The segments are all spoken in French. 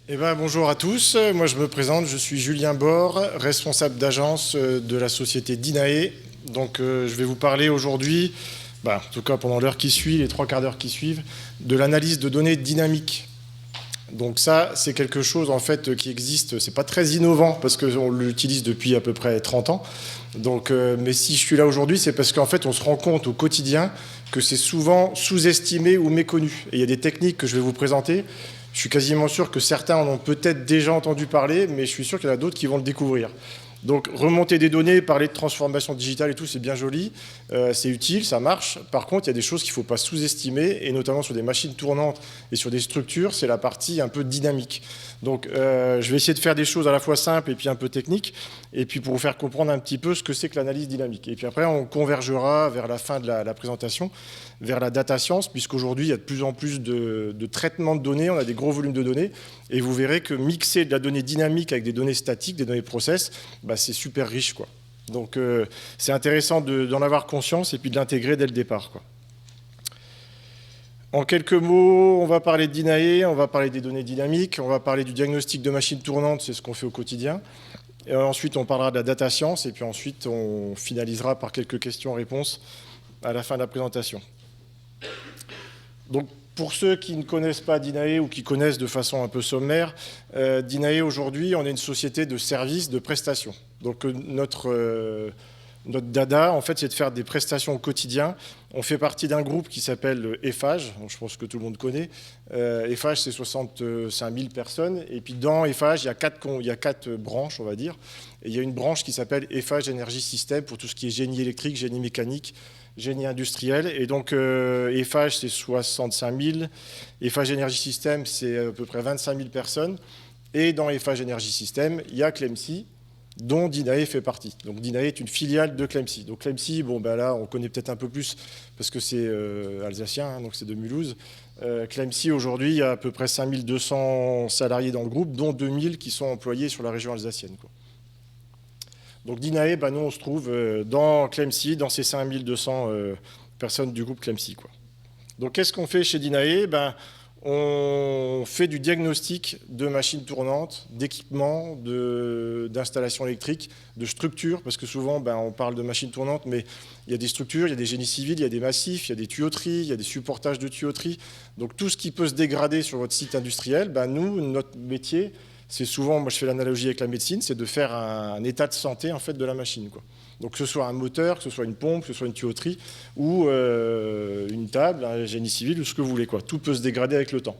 Bonjour à tous, moi je me présente, je suis Julien Bord, responsable d'agence de la société Dinae. Je vais vous parler aujourd'hui, en tout cas pendant l'heure qui suit, les 3 quarts d'heure qui suivent, de l'analyse de données dynamiques. Donc ça, c'est quelque chose en fait qui existe, c'est pas très innovant parce qu'on l'utilise depuis à peu près 30 ans. Mais si je suis là aujourd'hui, c'est parce qu'en fait on se rend compte au quotidien que c'est souvent sous-estimé ou méconnu. Et il y a des techniques que je vais vous présenter. Je suis quasiment sûr que certains en ont peut-être déjà entendu parler, mais je suis sûr qu'il y en a d'autres qui vont le découvrir. Donc remonter des données, parler de transformation digitale et tout, c'est bien joli, c'est utile, ça marche. Par contre, il y a des choses qu'il ne faut pas sous-estimer, et notamment sur des machines tournantes et sur des structures, c'est la partie un peu dynamique. Je vais essayer de faire des choses à la fois simples et puis un peu techniques, et puis pour vous faire comprendre un petit peu ce que c'est que l'analyse dynamique. Et puis après, on convergera vers la fin de la présentation, vers la data science, puisqu'aujourd'hui, il y a de plus en plus de traitement de données, on a des gros volumes de données, et vous verrez que mixer de la donnée dynamique avec des données statiques, des données process, c'est super riche, quoi. C'est intéressant d'en avoir conscience et puis de l'intégrer dès le départ, quoi. En quelques mots, on va parler de Dinae, on va parler des données dynamiques, on va parler du diagnostic de machines tournantes, c'est ce qu'on fait au quotidien. Et ensuite, on parlera de la data science et puis ensuite, on finalisera par quelques questions-réponses à la fin de la présentation. Donc, pour ceux qui ne connaissent pas Dinae ou qui connaissent de façon un peu sommaire, Dinae aujourd'hui, on est une société de services, de prestations. Donc notre dada, en fait, c'est de faire des prestations au quotidien. On fait partie d'un groupe qui s'appelle Eiffage, je pense que tout le monde connaît. Eiffage, c'est 65 000 personnes. Et puis dans Eiffage, il y a 4 branches, on va dire. Et il y a une branche qui s'appelle Eiffage Energy System pour tout ce qui est génie électrique, génie mécanique, génie industriel. Et donc, Eiffage, c'est 65 000. Eiffage Energy System, c'est à peu près 25 000 personnes. Et dans Eiffage Energy System, il y a Clemcy, dont Dinae fait partie. Donc, Dinae est une filiale de Clemcy. Donc, Clemcy, là, on connaît peut-être un peu plus parce que c'est alsacien, donc c'est de Mulhouse. Clemcy, aujourd'hui, il y a à peu près 5 200 salariés dans le groupe, dont 2 000 qui sont employés sur la région alsacienne, quoi. Donc Dinae, nous on se trouve dans Clemcy, dans ces 5200 personnes du groupe Clemcy, quoi. Donc qu'est-ce qu'on fait chez Dinae ? On fait du diagnostic de machines tournantes, d'équipements, d'installations électriques, de structures, parce que souvent on parle de machines tournantes, mais il y a des structures, il y a des génies civils, il y a des massifs, il y a des tuyauteries, il y a des supportages de tuyauteries. Donc tout ce qui peut se dégrader sur votre site industriel, nous, notre métier, c'est souvent, moi je fais l'analogie avec la médecine, c'est de faire un état de santé en fait de la machine, quoi. Donc que ce soit un moteur, que ce soit une pompe, que ce soit une tuyauterie, ou une table, un génie civil, ou ce que vous voulez, quoi. Tout peut se dégrader avec le temps.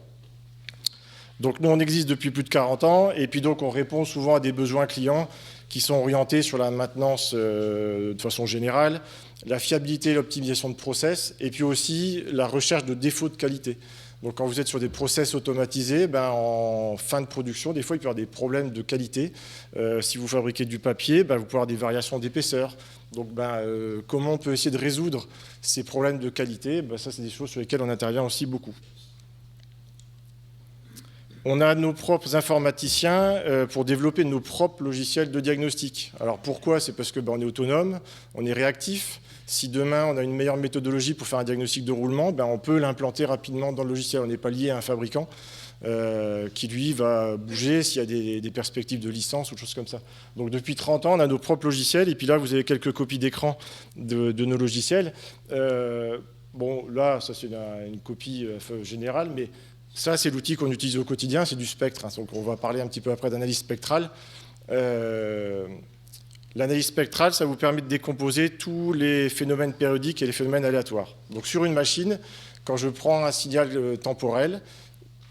Donc nous on existe depuis plus de 40 ans, et puis donc on répond souvent à des besoins clients qui sont orientés sur la maintenance de façon générale, la fiabilité et l'optimisation de process, et puis aussi la recherche de défauts de qualité. Donc quand vous êtes sur des process automatisés, en fin de production, des fois il peut y avoir des problèmes de qualité. Si vous fabriquez du papier, vous pouvez avoir des variations d'épaisseur. Donc comment on peut essayer de résoudre ces problèmes de qualité ? Ça, c'est des choses sur lesquelles on intervient aussi beaucoup. On a nos propres informaticiens pour développer nos propres logiciels de diagnostic. Alors pourquoi ? C'est parce qu'on est autonome, on est réactif. Si demain on a une meilleure méthodologie pour faire un diagnostic de roulement, on peut l'implanter rapidement dans le logiciel. On n'est pas lié à un fabricant qui lui va bouger s'il y a des perspectives de licence ou des choses comme ça. Donc depuis 30 ans, on a nos propres logiciels. Et puis là, vous avez quelques copies d'écran de nos logiciels. Là, ça c'est une copie générale, mais ça, c'est l'outil qu'on utilise au quotidien, c'est du spectre. Donc on va parler un petit peu après d'analyse spectrale. L'analyse spectrale, ça vous permet de décomposer tous les phénomènes périodiques et les phénomènes aléatoires. Donc sur une machine, quand je prends un signal temporel,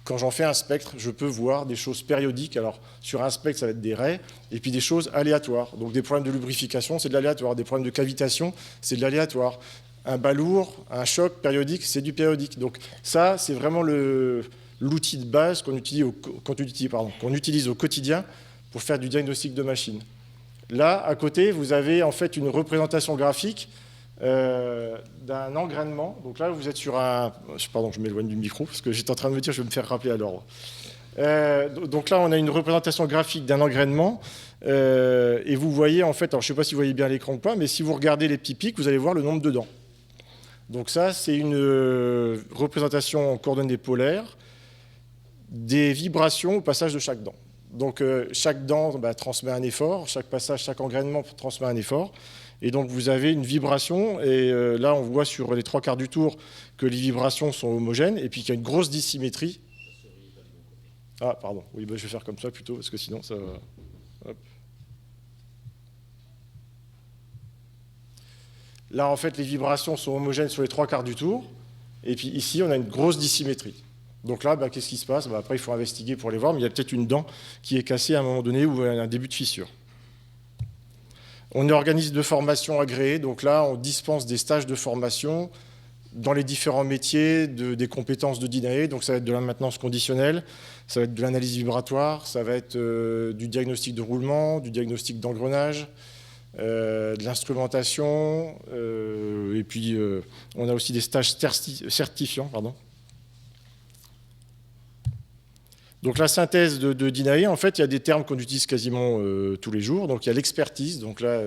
quand j'en fais un spectre, je peux voir des choses périodiques. Alors sur un spectre, ça va être des raies, et puis des choses aléatoires. Donc des problèmes de lubrification, c'est de l'aléatoire. Des problèmes de cavitation, c'est de l'aléatoire. Un balourd, un choc périodique, c'est du périodique. Donc ça, c'est vraiment l'outil de base qu'on utilise au quotidien pour faire du diagnostic de machine. Là, à côté, vous avez en fait une représentation graphique d'un engrainement. Donc là, vous êtes sur un... Pardon, je m'éloigne du micro, parce que j'étais en train de me dire, je vais me faire rappeler à l'ordre. Donc là, on a une représentation graphique d'un engrainement. Et vous voyez, en fait, alors je ne sais pas si vous voyez bien l'écran ou pas, mais si vous regardez les petits pics, vous allez voir le nombre de dents. Donc ça, c'est une représentation en coordonnées polaires des vibrations au passage de chaque dent. Donc chaque dent transmet un effort, chaque passage, chaque engrainement transmet un effort. Et donc vous avez une vibration, et là on voit sur les 3/4 du tour que les vibrations sont homogènes, et puis qu'il y a une grosse dissymétrie. Ah pardon, oui, je vais faire comme ça plutôt, parce que sinon ça va... Hop. Là en fait les vibrations sont homogènes sur les 3/4 du tour, et puis ici on a une grosse dissymétrie. Donc là, qu'est-ce qui se passe? Après il faut investiguer pour les voir, mais il y a peut-être une dent qui est cassée à un moment donné, ou un début de fissure. On est organisme de formation agréé, donc là, on dispense des stages de formation dans les différents métiers des compétences de Dinae. Donc ça va être de la maintenance conditionnelle, ça va être de l'analyse vibratoire, ça va être du diagnostic de roulement, du diagnostic d'engrenage, de l'instrumentation, et puis on a aussi des stages certifiants, pardon. Donc la synthèse de Dinae, en fait, il y a des termes qu'on utilise quasiment tous les jours. Donc il y a l'expertise, donc là,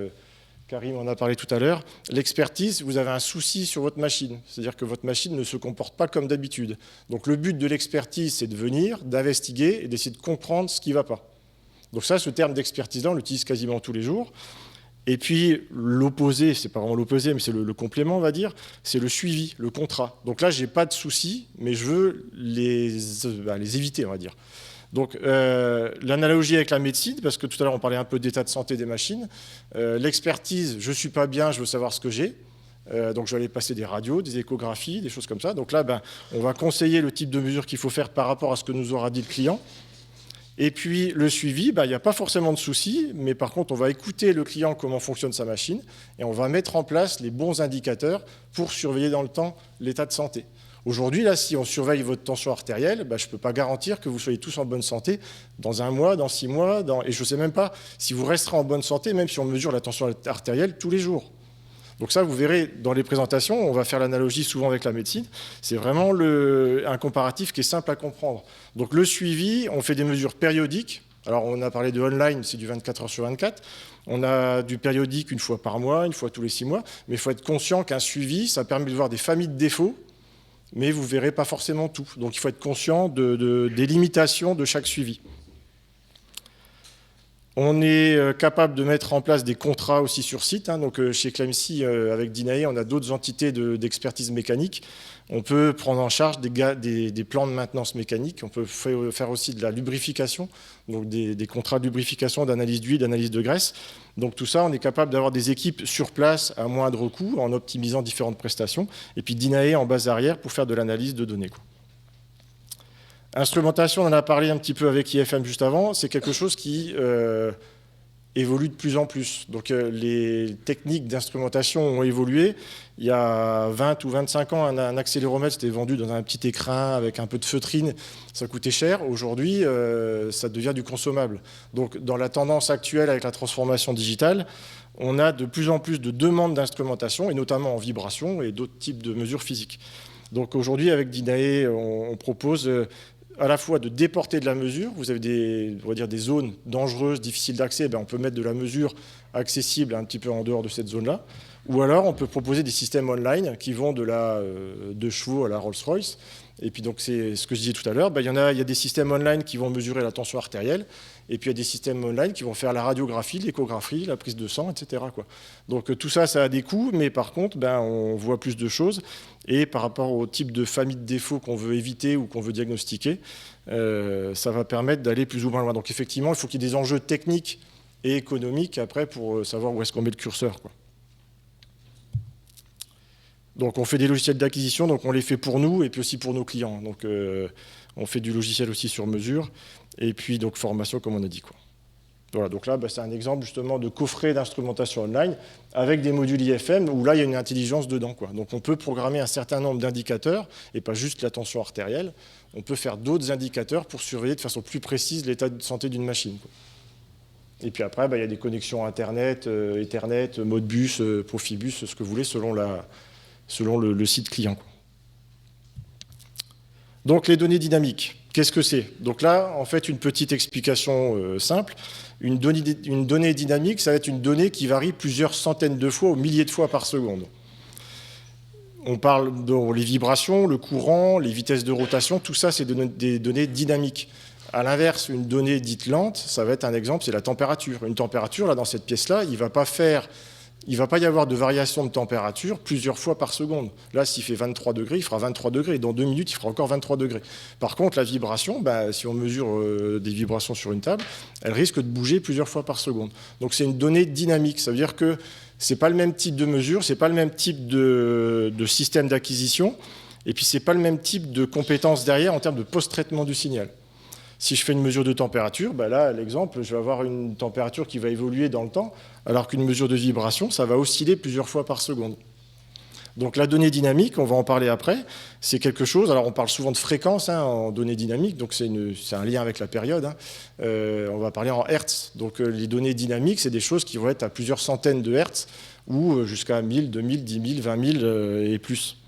Karim en a parlé tout à l'heure. L'expertise, vous avez un souci sur votre machine, c'est-à-dire que votre machine ne se comporte pas comme d'habitude. Donc le but de l'expertise, c'est de venir, d'investiguer et d'essayer de comprendre ce qui ne va pas. Donc ça, ce terme d'expertise-là, on l'utilise quasiment tous les jours. Et puis l'opposé, c'est pas vraiment l'opposé, mais c'est le complément, on va dire, c'est le suivi, le contrat. Donc là, je n'ai pas de soucis, mais je veux les éviter, on va dire. Donc l'analogie avec la médecine, parce que tout à l'heure on parlait un peu d'état de santé des machines, l'expertise, je ne suis pas bien, je veux savoir ce que j'ai. Donc je vais aller passer des radios, des échographies, des choses comme ça. Donc là, on va conseiller le type de mesure qu'il faut faire par rapport à ce que nous aura dit le client. Et puis le suivi, il n'y a pas forcément de souci, mais par contre, on va écouter le client comment fonctionne sa machine et on va mettre en place les bons indicateurs pour surveiller dans le temps l'état de santé. Aujourd'hui, là, si on surveille votre tension artérielle, je ne peux pas garantir que vous soyez tous en bonne santé dans 1 mois, dans 6 mois, et je ne sais même pas si vous resterez en bonne santé, même si on mesure la tension artérielle tous les jours. Donc ça, vous verrez dans les présentations, on va faire l'analogie souvent avec la médecine. C'est vraiment un comparatif qui est simple à comprendre. Donc le suivi, on fait des mesures périodiques. Alors on a parlé de online, c'est du 24 heures sur 24. On a du périodique 1 fois par mois, 1 fois tous les 6 mois. Mais il faut être conscient qu'un suivi, ça permet de voir des familles de défauts, mais vous ne verrez pas forcément tout. Donc il faut être conscient des limitations de chaque suivi. On est capable de mettre en place des contrats aussi sur site. Donc chez Clemcy, avec Dinae, on a d'autres entités d'expertise mécanique. On peut prendre en charge des plans de maintenance mécanique. On peut faire aussi de la lubrification, donc des contrats de lubrification, d'analyse d'huile, d'analyse de graisse. Donc tout ça, on est capable d'avoir des équipes sur place à moindre coût en optimisant différentes prestations. Et puis Dinae en base arrière pour faire de l'analyse de données. Instrumentation, on en a parlé un petit peu avec IFM juste avant, c'est quelque chose qui évolue de plus en plus. Donc les techniques d'instrumentation ont évolué. Il y a 20 ou 25 ans, un accéléromètre c'était vendu dans un petit écrin avec un peu de feutrine, ça coûtait cher. Aujourd'hui, ça devient du consommable. Donc dans la tendance actuelle avec la transformation digitale, on a de plus en plus de demandes d'instrumentation, et notamment en vibration et d'autres types de mesures physiques. Donc aujourd'hui, avec Dinae, on propose à la fois de déporter de la mesure. Vous avez des zones dangereuses, difficiles d'accès, on peut mettre de la mesure accessible un petit peu en dehors de cette zone-là. Ou alors on peut proposer des systèmes online qui vont de 2 chevaux à la Rolls-Royce. Et puis donc c'est ce que je disais tout à l'heure, il y a des systèmes online qui vont mesurer la tension artérielle, et puis il y a des systèmes online qui vont faire la radiographie, l'échographie, la prise de sang, etc. Donc tout ça, ça a des coûts, mais par contre, on voit plus de choses. Et par rapport au type de famille de défauts qu'on veut éviter ou qu'on veut diagnostiquer, ça va permettre d'aller plus ou moins loin. Donc effectivement, il faut qu'il y ait des enjeux techniques et économiques après pour savoir où est-ce qu'on met le curseur. Donc on fait des logiciels d'acquisition, donc on les fait pour nous et puis aussi pour nos clients. Donc on fait du logiciel aussi sur mesure, et puis donc formation comme on a dit. Voilà, donc là c'est un exemple justement de coffret d'instrumentation online avec des modules IFM où là il y a une intelligence dedans. Donc on peut programmer un certain nombre d'indicateurs et pas juste la tension artérielle. On peut faire d'autres indicateurs pour surveiller de façon plus précise l'état de santé d'une machine. Et puis après, il y a des connexions Internet, Ethernet, Modbus, Profibus, ce que vous voulez selon le site client. Donc les données dynamiques, qu'est-ce que c'est? Donc là, en fait, une petite explication simple. Une donnée dynamique, ça va être une donnée qui varie plusieurs centaines de fois ou milliers de fois par seconde. On parle les vibrations, le courant, les vitesses de rotation, tout ça, c'est des données dynamiques. À l'inverse, une donnée dite lente, ça va être un exemple, c'est la température. Une température, là, dans cette pièce-là, il ne va pas y avoir de variation de température plusieurs fois par seconde. Là, s'il fait 23 degrés, il fera 23 degrés. Dans 2 minutes, il fera encore 23 degrés. Par contre, la vibration, si on mesure des vibrations sur une table, elle risque de bouger plusieurs fois par seconde. Donc, c'est une donnée dynamique. Ça veut dire que ce n'est pas le même type de mesure, ce n'est pas le même type de système d'acquisition, et puis ce n'est pas le même type de compétences derrière en termes de post-traitement du signal. Si je fais une mesure de température, là, l'exemple, je vais avoir une température qui va évoluer dans le temps, alors qu'une mesure de vibration, ça va osciller plusieurs fois par seconde. Donc la donnée dynamique, on va en parler après, c'est quelque chose, alors on parle souvent de fréquence en données dynamiques, donc c'est un lien avec la période, on va parler en hertz. Donc les données dynamiques, c'est des choses qui vont être à plusieurs centaines de hertz, ou jusqu'à 1000, 2000, 10 000, 20 000 et plus.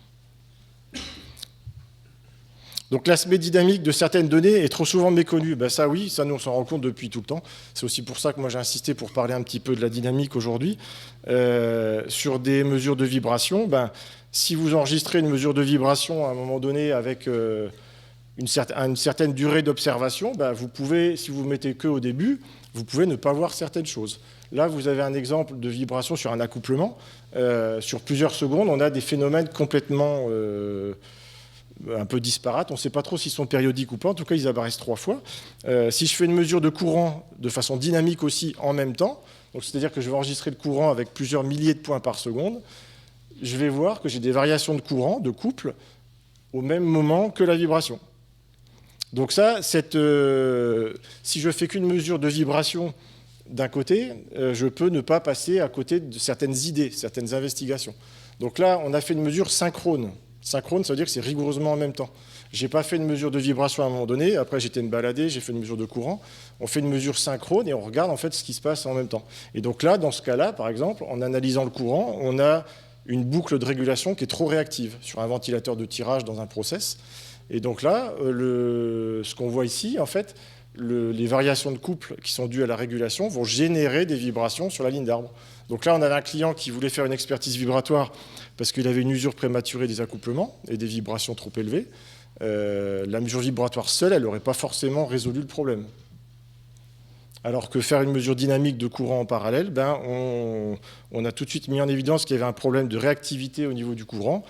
Donc l'aspect dynamique de certaines données est trop souvent méconnu. Ça oui, ça nous on s'en rend compte depuis tout le temps. C'est aussi pour ça que moi j'ai insisté pour parler un petit peu de la dynamique aujourd'hui. Sur des mesures de vibration, si vous enregistrez une mesure de vibration à un moment donné avec une certaine durée d'observation, vous pouvez, si vous ne mettez que au début, vous pouvez ne pas voir certaines choses. Là, vous avez un exemple de vibration sur un accouplement. Sur plusieurs secondes, on a des phénomènes complètement un peu disparates. On ne sait pas trop s'ils sont périodiques ou pas. En tout cas, ils apparaissent 3 fois. Si je fais une mesure de courant de façon dynamique aussi en même temps, c'est-à-dire que je vais enregistrer le courant avec plusieurs milliers de points par seconde, je vais voir que j'ai des variations de courant, de couple, au même moment que la vibration. Donc ça, si je fais qu'une mesure de vibration d'un côté, je peux ne pas passer à côté de certaines idées, certaines investigations. Donc là, on a fait une mesure synchrone. Synchrone, ça veut dire que c'est rigoureusement en même temps. Je n'ai pas fait une mesure de vibration à un moment donné, après j'étais me balader, j'ai fait une mesure de courant. On fait une mesure synchrone et on regarde en fait ce qui se passe en même temps. Et donc là, dans ce cas-là, par exemple, en analysant le courant, on a une boucle de régulation qui est trop réactive sur un ventilateur de tirage dans un process. Et donc là, ce qu'on voit ici, en fait, les variations de couple qui sont dues à la régulation vont générer des vibrations sur la ligne d'arbre. Donc là, on avait un client qui voulait faire une expertise vibratoire parce qu'il avait une usure prématurée des accouplements et des vibrations trop élevées. La mesure vibratoire seule, elle n'aurait pas forcément résolu le problème. Alors que faire une mesure dynamique de courant en parallèle, on a tout de suite mis en évidence qu'il y avait un problème de réactivité au niveau du courant.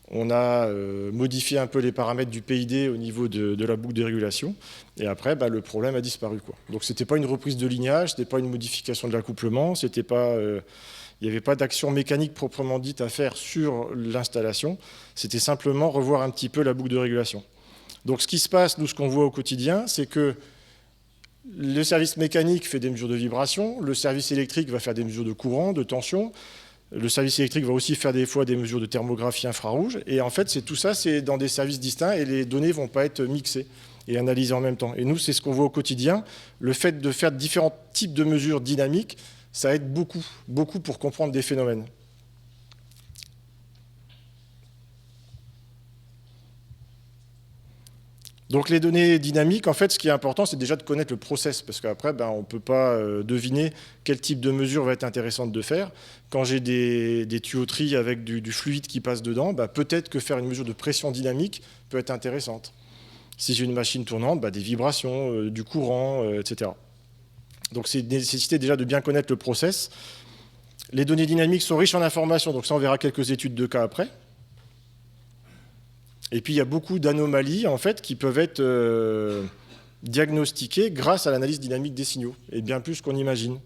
On a modifié un peu les paramètres du PID au niveau de la boucle de régulation. Et après, le problème a disparu, quoi. Donc, ce n'était pas une reprise de lignage, ce n'était pas une modification de l'accouplement, il n'y avait pas d'action mécanique proprement dite à faire sur l'installation. C'était simplement revoir un petit peu la boucle de régulation. Donc, ce qui se passe, nous, ce qu'on voit au quotidien, c'est que le service mécanique fait des mesures de vibration, le service électrique va faire des mesures de courant, de tension. Le service électrique va aussi faire des fois des mesures de thermographie infrarouge. Et en fait, tout ça, c'est dans des services distincts et les données ne vont pas être mixées et analysées en même temps. Et nous, c'est ce qu'on voit au quotidien. Le fait de faire différents types de mesures dynamiques, ça aide beaucoup, beaucoup pour comprendre des phénomènes. Donc les données dynamiques, en fait, ce qui est important, c'est déjà de connaître le process, parce qu'après, on ne peut pas deviner quel type de mesure va être intéressante de faire. Quand j'ai des tuyauteries avec du fluide qui passe dedans, peut-être que faire une mesure de pression dynamique peut être intéressante. Si j'ai une machine tournante, des vibrations, du courant, etc. Donc c'est nécessité déjà de bien connaître le process. Les données dynamiques sont riches en informations, donc ça on verra quelques études de cas après. Et puis, il y a beaucoup d'anomalies, en fait, qui peuvent être diagnostiquées grâce à l'analyse dynamique des signaux, et bien plus qu'on imagine.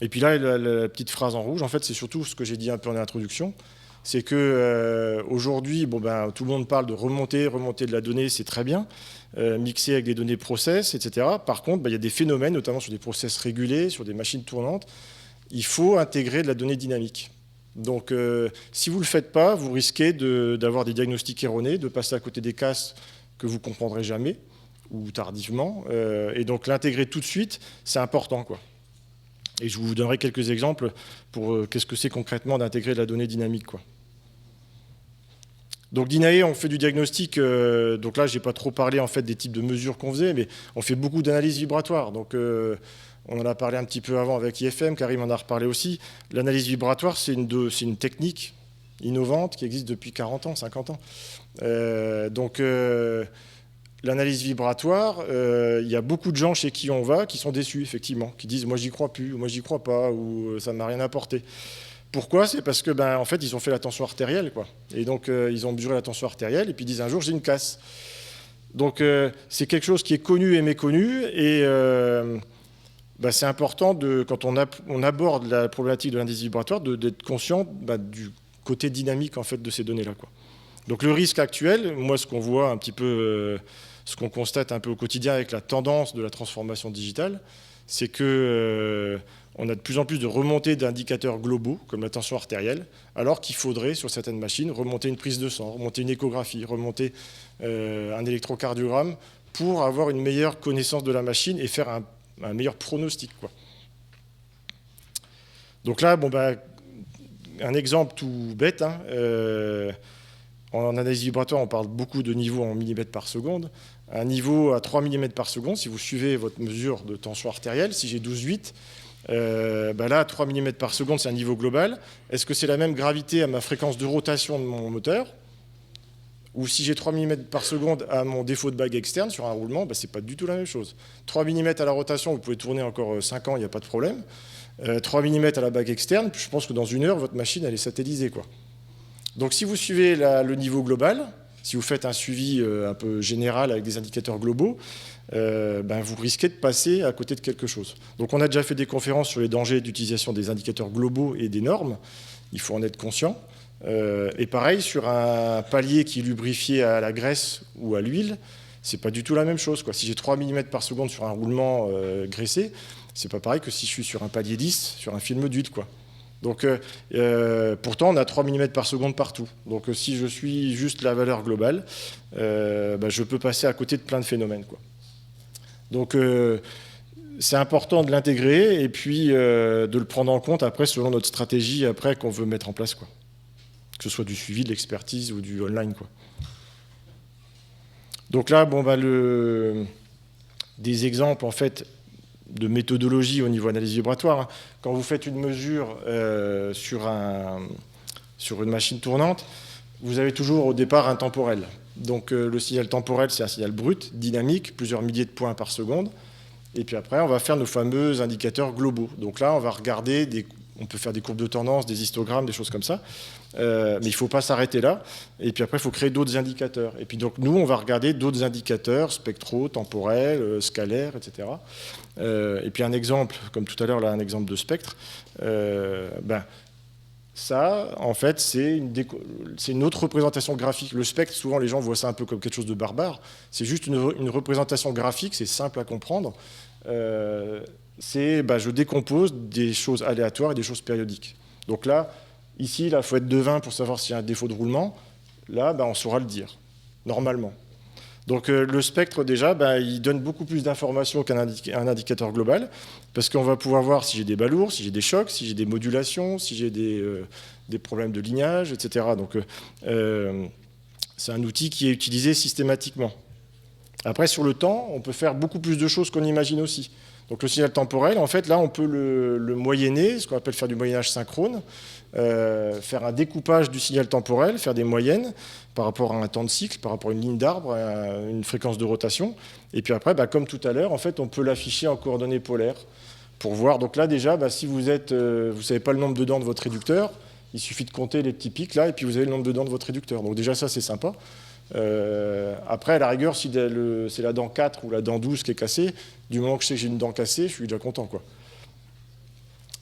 Et puis là, la petite phrase en rouge, en fait, c'est surtout ce que j'ai dit un peu en introduction, c'est qu'aujourd'hui, tout le monde parle de remonter de la donnée, c'est très bien, mixer avec des données process, etc. Par contre, il y a des phénomènes, notamment sur des process régulés, sur des machines tournantes, il faut intégrer de la donnée dynamique. Donc, si vous ne le faites pas, vous risquez d'avoir des diagnostics erronés, de passer à côté des cas que vous ne comprendrez jamais, ou tardivement. Et donc, l'intégrer tout de suite, c'est important, quoi. Et je vous donnerai quelques exemples pour qu'est-ce que c'est concrètement d'intégrer de la donnée dynamique, quoi. Donc, Dinae, on fait du diagnostic. Donc là, je n'ai pas trop parlé en fait, des types de mesures qu'on faisait, mais on fait beaucoup d'analyses vibratoires. Donc, on en a parlé un petit peu avant avec IFM, Karim en a reparlé aussi. L'analyse vibratoire, c'est une technique innovante qui existe depuis 40 ans, 50 ans. L'analyse vibratoire, il y a beaucoup de gens chez qui on va qui sont déçus, effectivement, qui disent « moi, j'y crois plus » ou « moi, j'y crois pas » ou « ça m'a rien apporté ». Pourquoi? C'est parce que, en fait, ils ont fait la tension artérielle, quoi. Et donc, ils ont mesuré la tension artérielle et puis ils disent « un jour, j'ai une casse ». Donc, c'est quelque chose qui est connu et méconnu. Et c'est important, quand on aborde la problématique de l'indice vibratoire, d'être conscient du côté dynamique, en fait, de ces données-là, quoi. Donc, le risque actuel, moi, ce qu'on voit un petit peu, ce qu'on constate un peu au quotidien avec la tendance de la transformation digitale, c'est que on a de plus en plus de remontées d'indicateurs globaux, comme la tension artérielle, alors qu'il faudrait, sur certaines machines, remonter une prise de sang, remonter une échographie, remonter un électrocardiogramme pour avoir une meilleure connaissance de la machine et faire un meilleur pronostic, quoi. Donc là, un exemple tout bête, hein, en analyse vibratoire, on parle beaucoup de niveaux en millimètres par seconde. Un niveau à 3 mm par seconde, si vous suivez votre mesure de tension artérielle, si j'ai 12,8, là, 3 mm par seconde, c'est un niveau global. Est-ce que c'est la même gravité à ma fréquence de rotation de mon moteur? Ou si j'ai 3 mm par seconde à mon défaut de bague externe sur un roulement, ce n'est pas du tout la même chose. 3 mm à la rotation, vous pouvez tourner encore 5 ans, il n'y a pas de problème. 3 mm à la bague externe, je pense que dans 1 heure, votre machine, elle est satellisée, quoi. Donc si vous suivez le niveau global, si vous faites un suivi un peu général avec des indicateurs globaux, vous risquez de passer à côté de quelque chose. Donc on a déjà fait des conférences sur les dangers d'utilisation des indicateurs globaux et des normes. Il faut en être conscient. Et pareil, sur un palier qui est lubrifié à la graisse ou à l'huile, c'est pas du tout la même chose, quoi. Si j'ai 3 mm par seconde sur un roulement graissé, c'est pas pareil que si je suis sur un palier 10, sur un film d'huile, quoi. Donc, pourtant, on a 3 mm par seconde partout. Donc, si je suis juste la valeur globale, je peux passer à côté de plein de phénomènes, quoi. Donc, c'est important de l'intégrer et puis de le prendre en compte après selon notre stratégie après qu'on veut mettre en place, quoi. Que ce soit du suivi, de l'expertise ou du online, quoi. Donc là, des exemples, en fait, de méthodologie au niveau analyse vibratoire. Quand vous faites une mesure sur une machine tournante, vous avez toujours au départ un temporel. Donc le signal temporel, c'est un signal brut, dynamique, plusieurs milliers de points par seconde. Et puis après, on va faire nos fameux indicateurs globaux. Donc là, on va regarder, on peut faire des courbes de tendance, des histogrammes, des choses comme ça. Mais il ne faut pas s'arrêter là. Et puis après, il faut créer d'autres indicateurs. Et puis donc, nous, on va regarder d'autres indicateurs spectraux, temporels, scalaires, etc. Et puis un exemple, comme tout à l'heure, là, un exemple de spectre. Ça, en fait, c'est une autre représentation graphique. Le spectre, souvent, les gens voient ça un peu comme quelque chose de barbare. C'est juste une représentation graphique, c'est simple à comprendre. Je décompose des choses aléatoires et des choses périodiques. Donc là, ici, il faut être devin pour savoir s'il y a un défaut de roulement. Là, on saura le dire, normalement. Donc le spectre, déjà, il donne beaucoup plus d'informations qu'un indicateur global, parce qu'on va pouvoir voir si j'ai des balourds, si j'ai des chocs, si j'ai des modulations, si j'ai des problèmes de lignage, etc. Donc c'est un outil qui est utilisé systématiquement. Après, sur le temps, on peut faire beaucoup plus de choses qu'on imagine aussi. Donc le signal temporel, en fait, là, on peut le moyenner, ce qu'on appelle faire du moyennage synchrone, faire un découpage du signal temporel, faire des moyennes par rapport à un temps de cycle, par rapport à une ligne d'arbre, à une fréquence de rotation. Et puis après, comme tout à l'heure, en fait, on peut l'afficher en coordonnées polaires pour voir. Donc là, déjà, si vous ne savez pas le nombre de dents de votre réducteur, il suffit de compter les petits pics là, et puis vous avez le nombre de dents de votre réducteur. Donc déjà, ça, c'est sympa. Après, à la rigueur, si c'est la dent 4 ou la dent 12 qui est cassée, du moment que je sais que j'ai une dent cassée, je suis déjà content, quoi.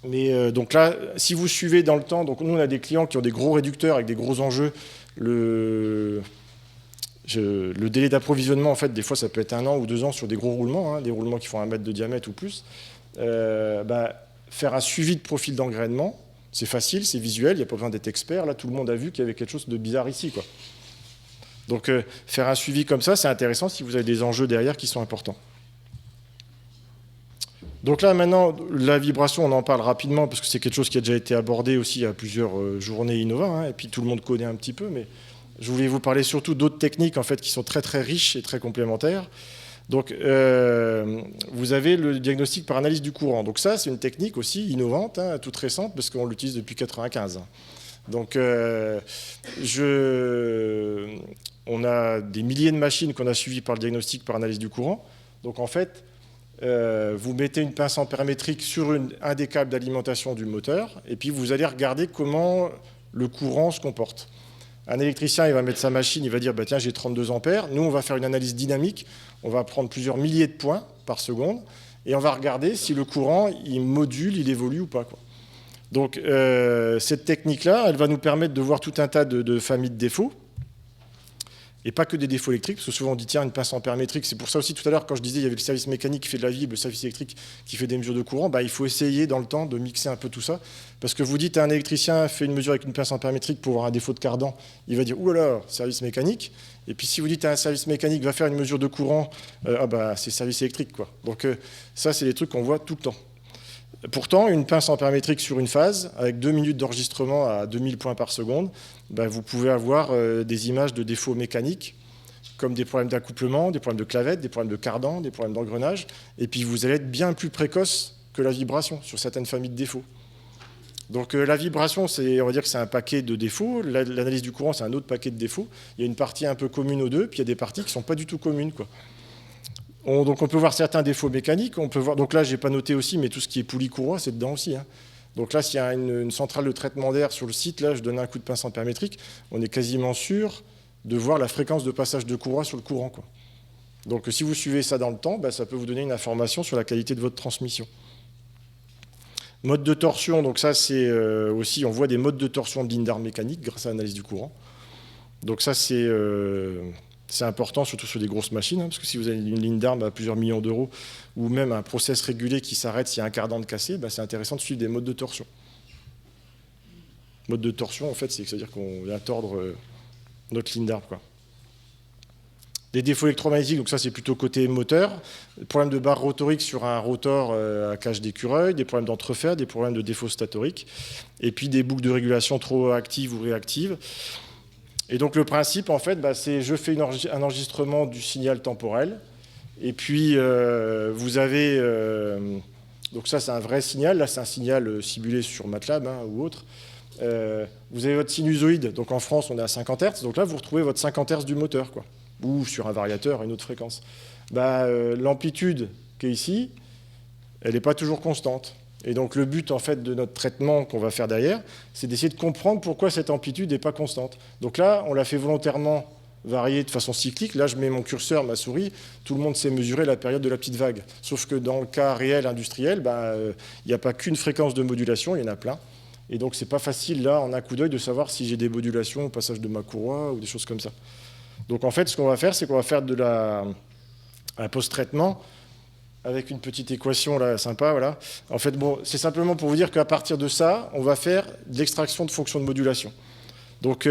Mais donc là, si vous suivez dans le temps, donc nous on a des clients qui ont des gros réducteurs avec des gros enjeux. Le délai d'approvisionnement, en fait, des fois ça peut être 1 an ou 2 ans sur des gros roulements, hein, des roulements qui font 1 mètre de diamètre ou plus. Faire un suivi de profil d'engrainement, c'est facile, c'est visuel, il n'y a pas besoin d'être expert. Là, tout le monde a vu qu'il y avait quelque chose de bizarre ici, quoi. Donc faire un suivi comme ça, c'est intéressant si vous avez des enjeux derrière qui sont importants. Donc là, maintenant, la vibration, on en parle rapidement parce que c'est quelque chose qui a déjà été abordé aussi à plusieurs journées Innova, hein, et puis tout le monde connaît un petit peu, mais je voulais vous parler surtout d'autres techniques en fait, qui sont très très riches et très complémentaires. Donc, vous avez le diagnostic par analyse du courant. Donc ça, c'est une technique aussi innovante, hein, toute récente, parce qu'on l'utilise depuis 1995. Donc, on a des milliers de machines qu'on a suivies par le diagnostic par analyse du courant. Donc, en fait, vous mettez une pince ampère-métrique sur un des câbles d'alimentation du moteur, et puis vous allez regarder comment le courant se comporte. Un électricien, il va mettre sa machine, il va dire, bah, tiens, j'ai 32 ampères. Nous, on va faire une analyse dynamique. On va prendre plusieurs milliers de points par seconde, et on va regarder si le courant, il module, il évolue ou pas, quoi. Donc, cette technique-là, elle va nous permettre de voir tout un tas de familles de défauts, et pas que des défauts électriques, parce que souvent on dit, tiens, une pince ampère-métrique, c'est pour ça aussi tout à l'heure, quand je disais, il y avait le service mécanique qui fait de la vie, le service électrique qui fait des mesures de courant, bah, il faut essayer dans le temps de mixer un peu tout ça, parce que vous dites à un électricien, fait une mesure avec une pince ampère-métrique pour avoir un défaut de cardan, il va dire, ouh là là, service mécanique, et puis si vous dites à un service mécanique, va faire une mesure de courant, ah bah, c'est service électrique, quoi. Donc ça, c'est des trucs qu'on voit tout le temps. Pourtant, une pince ampère-métrique sur une phase, avec 2 minutes d'enregistrement à 2000 points par seconde, ben vous pouvez avoir des images de défauts mécaniques, comme des problèmes d'accouplement, des problèmes de clavette, des problèmes de cardan, des problèmes d'engrenage, et puis vous allez être bien plus précoce que la vibration sur certaines familles de défauts. Donc la vibration, on va dire que c'est un paquet de défauts, l'analyse du courant, c'est un autre paquet de défauts. Il y a une partie un peu commune aux deux, puis il y a des parties qui ne sont pas du tout communes, quoi. Donc on peut voir certains défauts mécaniques, on peut voir, donc là je n'ai pas noté aussi, mais tout ce qui est poulie courroie, c'est dedans aussi, hein. Donc là, s'il y a une centrale de traitement d'air sur le site, là je donne un coup de pince ampère-métrique, on est quasiment sûr de voir la fréquence de passage de courroie sur le courant, quoi. Donc si vous suivez ça dans le temps, bah, ça peut vous donner une information sur la qualité de votre transmission. Mode de torsion, donc ça c'est aussi, on voit des modes de torsion de ligne d'arme mécanique grâce à l'analyse du courant. Donc ça c'est important, surtout sur des grosses machines, hein, parce que si vous avez une ligne d'arme à plusieurs millions d'euros, ou même un process régulé qui s'arrête s'il y a un cardan de cassé, bah, c'est intéressant de suivre des modes de torsion. Mode de torsion, en fait, c'est-à-dire qu'on vient tordre notre ligne d'arme, quoi. Des défauts électromagnétiques, donc ça c'est plutôt côté moteur. Problème de barre rotorique sur un rotor à cage d'écureuil, des problèmes d'entrefer, des problèmes de défaut statorique, et puis des boucles de régulation trop actives ou réactives. Et donc le principe, en fait, bah, c'est je fais un enregistrement du signal temporel, et puis vous avez, donc ça c'est un vrai signal, là c'est un signal simulé sur MATLAB hein, ou autre. Vous avez votre sinusoïde, donc en France on est à 50 Hz, donc là vous retrouvez votre 50 Hz du moteur, quoi, ou sur un variateur à une autre fréquence. Bah, l'amplitude qui est ici, elle n'est pas toujours constante. Et donc le but en fait de notre traitement qu'on va faire derrière, c'est d'essayer de comprendre pourquoi cette amplitude n'est pas constante. Donc là, on l'a fait volontairement varier de façon cyclique. Là, je mets mon curseur, ma souris, tout le monde sait mesurer la période de la petite vague. Sauf que dans le cas réel industriel, il n'y a pas qu'une fréquence de modulation, il y en a plein. Et donc c'est pas facile là, en un coup d'œil, de savoir si j'ai des modulations au passage de ma courroie ou des choses comme ça. Donc en fait, ce qu'on va faire, c'est qu'on va faire un post-traitement avec une petite équation là, sympa, voilà. En fait, bon, c'est simplement pour vous dire qu'à partir de ça, on va faire de l'extraction de fonctions de modulation. Donc,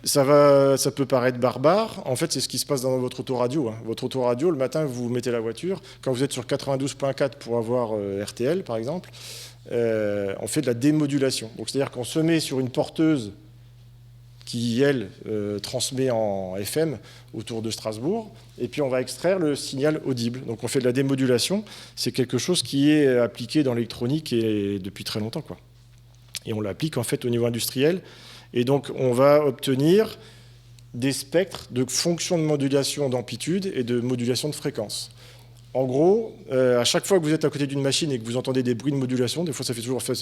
ça peut paraître barbare. En fait, c'est ce qui se passe dans votre autoradio, hein. Votre autoradio, le matin, vous mettez la voiture. Quand vous êtes sur 92.4 pour avoir RTL, par exemple, on fait de la démodulation. Donc, c'est-à-dire qu'on se met sur une porteuse qui, elle, transmet en FM autour de Strasbourg, et puis on va extraire le signal audible. Donc on fait de la démodulation, c'est quelque chose qui est appliqué dans l'électronique et depuis très longtemps, quoi. Et on l'applique en fait au niveau industriel, et donc on va obtenir des spectres de fonctions de modulation d'amplitude et de modulation de fréquence. En gros, à chaque fois que vous êtes à côté d'une machine et que vous entendez des bruits de modulation, des fois ça fait toujours c'est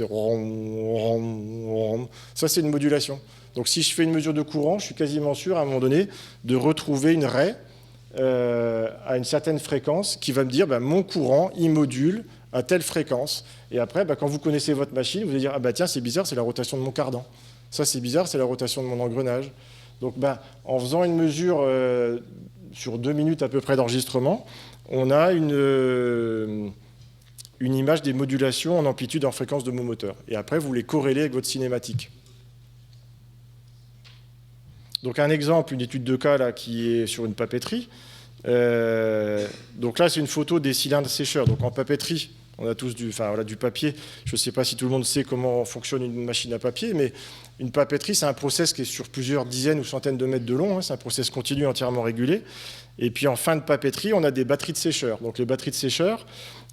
ça c'est une modulation. Donc si je fais une mesure de courant, je suis quasiment sûr à un moment donné de retrouver une raie à une certaine fréquence qui va me dire mon courant il module à telle fréquence. Et après, quand vous connaissez votre machine, vous allez dire tiens c'est bizarre, c'est la rotation de mon cardan. Ça c'est bizarre, c'est la rotation de mon engrenage. Donc en faisant une mesure sur 2 minutes à peu près d'enregistrement, on a une image des modulations en amplitude et en fréquence de mon moteur. Et après, vous les corrélez avec votre cinématique. Donc un exemple, une étude de cas là, qui est sur une papeterie. Donc là, c'est une photo des cylindres sécheurs. Donc en papeterie, on a tous du papier. Je ne sais pas si tout le monde sait comment fonctionne une machine à papier, mais une papeterie, c'est un process qui est sur plusieurs dizaines ou centaines de mètres de long, hein. C'est un process continu entièrement régulé. Et puis en fin de papeterie, on a des batteries de sécheurs. Donc les batteries de sécheurs,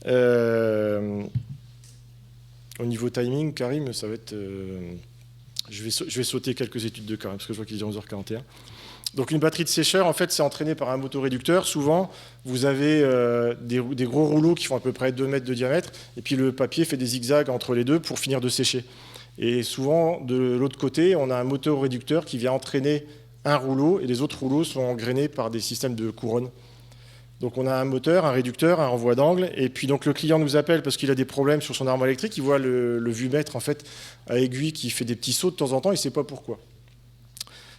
au niveau timing, Karim, ça va être... Je vais sauter quelques études de cas, parce que je vois qu'il est 11h41. Donc une batterie de sécheur, en fait, c'est entraîné par un motoréducteur. Souvent, vous avez des gros rouleaux qui font à peu près 2 mètres de diamètre, et puis le papier fait des zigzags entre les deux pour finir de sécher. Et souvent, de l'autre côté, on a un motoréducteur qui vient entraîner un rouleau, et les autres rouleaux sont engrainés par des systèmes de couronne. Donc on a un moteur, un réducteur, un renvoi d'angle, et puis donc le client nous appelle parce qu'il a des problèmes sur son armoire électrique. Il voit le vumètre en fait à aiguille qui fait des petits sauts de temps en temps, il ne sait pas pourquoi.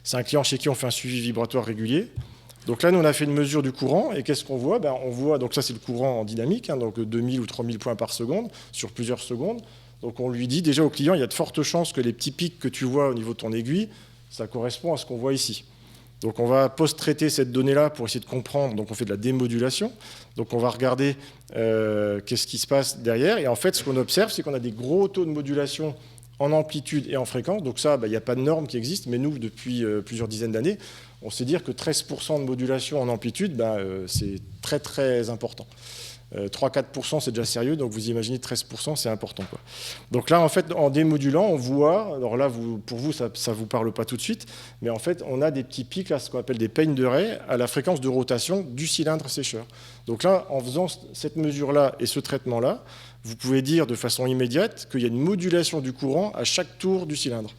C'est un client chez qui on fait un suivi vibratoire régulier. Donc là, nous, on a fait une mesure du courant, et qu'est-ce qu'on voit? On voit, donc ça c'est le courant en dynamique, donc 2000 ou 3000 points par seconde, sur plusieurs secondes. Donc on lui dit déjà au client, il y a de fortes chances que les petits pics que tu vois au niveau de ton aiguille, ça correspond à ce qu'on voit ici. Donc on va post-traiter cette donnée-là pour essayer de comprendre, donc on fait de la démodulation. Donc on va regarder qu'est-ce qui se passe derrière, et en fait ce qu'on observe, c'est qu'on a des gros taux de modulation en amplitude et en fréquence. Donc ça, il n'y a pas de norme qui existe, mais nous, depuis plusieurs dizaines d'années, on sait dire que 13% de modulation en amplitude, c'est très très important. 3-4%, c'est déjà sérieux, donc vous imaginez 13%, c'est important, quoi. Donc là, en fait, en démodulant, on voit, alors là, pour vous, ça ne vous parle pas tout de suite, mais en fait, on a des petits pics, là, ce qu'on appelle des peignes de raie, à la fréquence de rotation du cylindre sécheur. Donc là, en faisant cette mesure-là et ce traitement-là, vous pouvez dire de façon immédiate qu'il y a une modulation du courant à chaque tour du cylindre,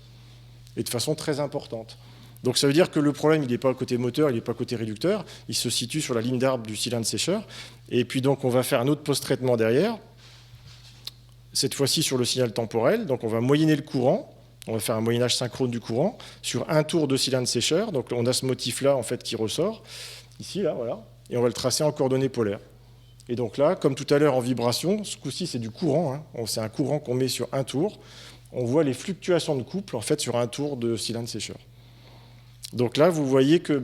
et de façon très importante. Donc ça veut dire que le problème, il n'est pas côté moteur, il n'est pas côté réducteur, il se situe sur la ligne d'arbre du cylindre sécheur. Et puis donc on va faire un autre post-traitement derrière, cette fois-ci sur le signal temporel. Donc on va moyenner le courant, on va faire un moyennage synchrone du courant sur un tour de cylindre sécheur. Donc on a ce motif-là en fait qui ressort, ici, là, voilà, et on va le tracer en coordonnées polaires. Et donc là, comme tout à l'heure en vibration, ce coup-ci c'est du courant, hein. C'est un courant qu'on met sur un tour. On voit les fluctuations de couple en fait sur un tour de cylindre sécheur. Donc là, vous voyez que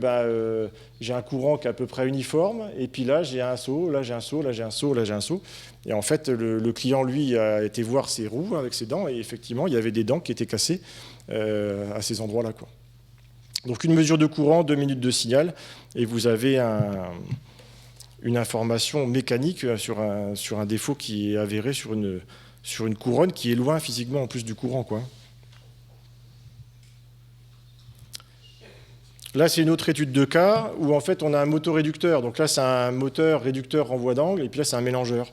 j'ai un courant qui est à peu près uniforme, et puis là, j'ai un saut, là, j'ai un saut, là, j'ai un saut, là, j'ai un saut. Et en fait, le client, lui, a été voir ses roues avec ses dents, et effectivement, il y avait des dents qui étaient cassées à ces endroits-là, quoi. Donc une mesure de courant, 2 minutes de signal, et vous avez une information mécanique sur un défaut qui est avéré sur une couronne qui est loin physiquement en plus du courant, quoi. Là, c'est une autre étude de cas où en fait on a un motoréducteur. Donc là, c'est un moteur réducteur renvoi d'angle, et puis là, c'est un mélangeur.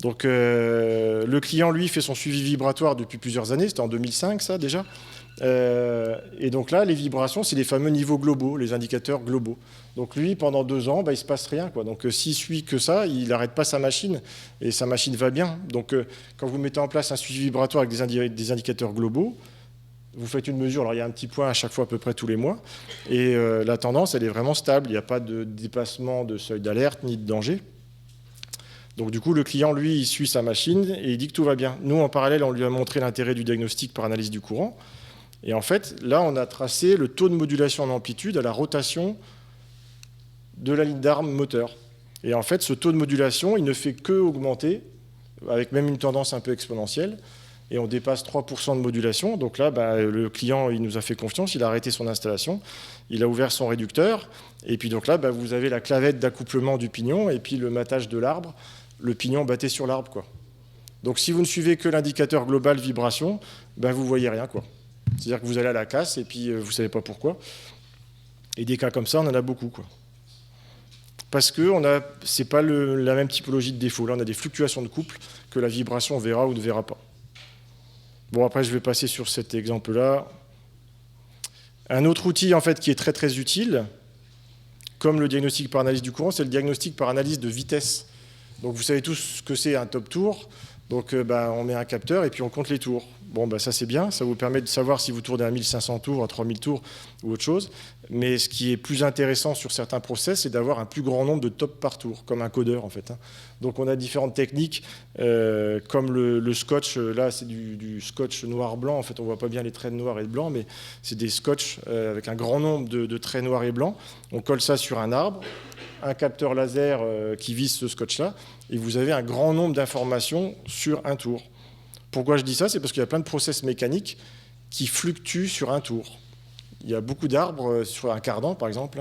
Donc le client, lui, fait son suivi vibratoire depuis plusieurs années. C'était en 2005, ça, déjà. Et donc là, les vibrations, c'est les fameux niveaux globaux, les indicateurs globaux. Donc lui, pendant 2 ans, il ne se passe rien, quoi. Donc s'il suit que ça, il n'arrête pas sa machine, et sa machine va bien. Donc quand vous mettez en place un suivi vibratoire avec des indicateurs globaux, vous faites une mesure, alors il y a un petit point à chaque fois à peu près tous les mois, et la tendance, elle est vraiment stable, il n'y a pas de dépassement de seuil d'alerte ni de danger. Donc du coup, le client, lui, il suit sa machine et il dit que tout va bien. Nous, en parallèle, on lui a montré l'intérêt du diagnostic par analyse du courant, et en fait, là, on a tracé le taux de modulation en amplitude à la rotation de la ligne d'arbre moteur. Et en fait, ce taux de modulation, il ne fait que augmenter, avec même une tendance un peu exponentielle, et on dépasse 3% de modulation. Donc là, le client, il nous a fait confiance, il a arrêté son installation, il a ouvert son réducteur, et puis donc là, vous avez la clavette d'accouplement du pignon, et puis le matage de l'arbre, le pignon battait sur l'arbre, quoi. Donc si vous ne suivez que l'indicateur global vibration, vous ne voyez rien, quoi. C'est-à-dire que vous allez à la casse, et puis vous ne savez pas pourquoi. Et des cas comme ça, on en a beaucoup, quoi. Parce que ce n'est pas la même typologie de défaut. Là, on a des fluctuations de couple que la vibration verra ou ne verra pas. Bon, après, je vais passer sur cet exemple-là. Un autre outil, en fait, qui est très, très utile, comme le diagnostic par analyse du courant, c'est le diagnostic par analyse de vitesse. Donc, vous savez tous ce que c'est un top tour. Donc, on met un capteur et puis on compte les tours. Bon, ça, c'est bien. Ça vous permet de savoir si vous tournez à 1500 tours, à 3000 tours ou autre chose. Mais ce qui est plus intéressant sur certains process, c'est d'avoir un plus grand nombre de tops par tour, comme un codeur, en fait. Donc, on a différentes techniques, comme le scotch. Là, c'est du scotch noir-blanc. En fait, on ne voit pas bien les traits noirs et blancs, mais c'est des scotch avec un grand nombre de traits noirs et blancs. On colle ça sur un arbre, un capteur laser qui vise ce scotch-là, et vous avez un grand nombre d'informations sur un tour. Pourquoi je dis ça? C'est parce qu'il y a plein de process mécaniques qui fluctuent sur un tour. Il y a beaucoup d'arbres sur un cardan, par exemple,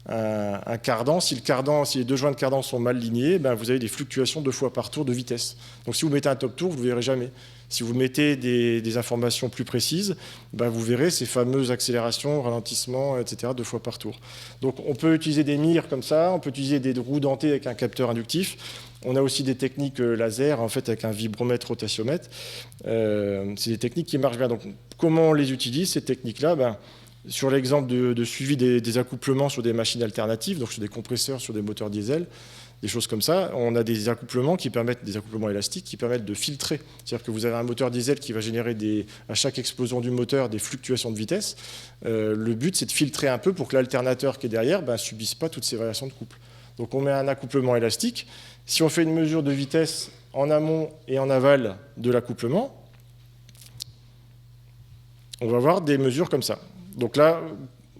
un cardan. Si les deux joints de cardan sont mal lignés, ben vous avez des fluctuations 2 fois par tour de vitesse. Donc si vous mettez un top tour, vous ne le verrez jamais. Si vous mettez des informations plus précises, ben vous verrez ces fameuses accélérations, ralentissements, etc. 2 fois par tour. Donc on peut utiliser des mires comme ça, on peut utiliser des roues dentées avec un capteur inductif. On a aussi des techniques laser, en fait, avec un vibromètre, rotatiomètre. C'est des techniques qui marchent bien. Donc comment on les utilise, ces techniques-là? Ben, sur l'exemple de suivi des accouplements sur des machines alternatives, donc sur des compresseurs, sur des moteurs diesel, des choses comme ça, on a des accouplements élastiques qui permettent de filtrer. C'est-à-dire que vous avez un moteur diesel qui va générer à chaque explosion du moteur des fluctuations de vitesse. Le but, c'est de filtrer un peu pour que l'alternateur qui est derrière ne subisse pas toutes ces variations de couple. Donc on met un accouplement élastique. Si on fait une mesure de vitesse en amont et en aval de l'accouplement, on va avoir des mesures comme ça. Donc là,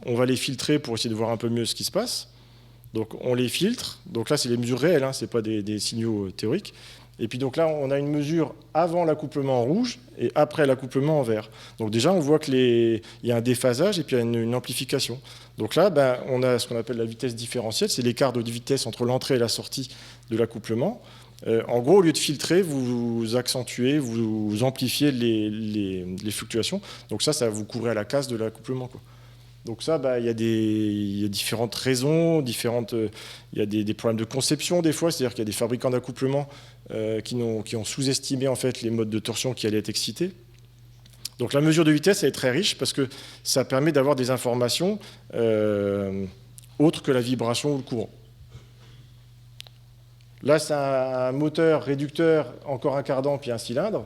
on va les filtrer pour essayer de voir un peu mieux ce qui se passe. Donc on les filtre. Donc là, c'est les mesures réelles, ce n'est pas des signaux théoriques. Et puis donc là, on a une mesure avant l'accouplement en rouge et après l'accouplement en vert. Donc déjà, on voit qu'il y a un déphasage et puis il y a une amplification. Donc là, on a ce qu'on appelle la vitesse différentielle. C'est l'écart de vitesse entre l'entrée et la sortie de l'accouplement. En gros, au lieu de filtrer, vous accentuez, vous amplifiez les fluctuations. Donc ça vous couvrez à la casse de l'accouplement, quoi. Donc ça, il y a différentes raisons, il y a des problèmes de conception des fois, c'est-à-dire qu'il y a des fabricants d'accouplement qui ont sous-estimé en fait les modes de torsion qui allaient être excités. Donc la mesure de vitesse, elle est très riche parce que ça permet d'avoir des informations autres que la vibration ou le courant. Là, c'est un moteur réducteur, encore un cardan, puis un cylindre.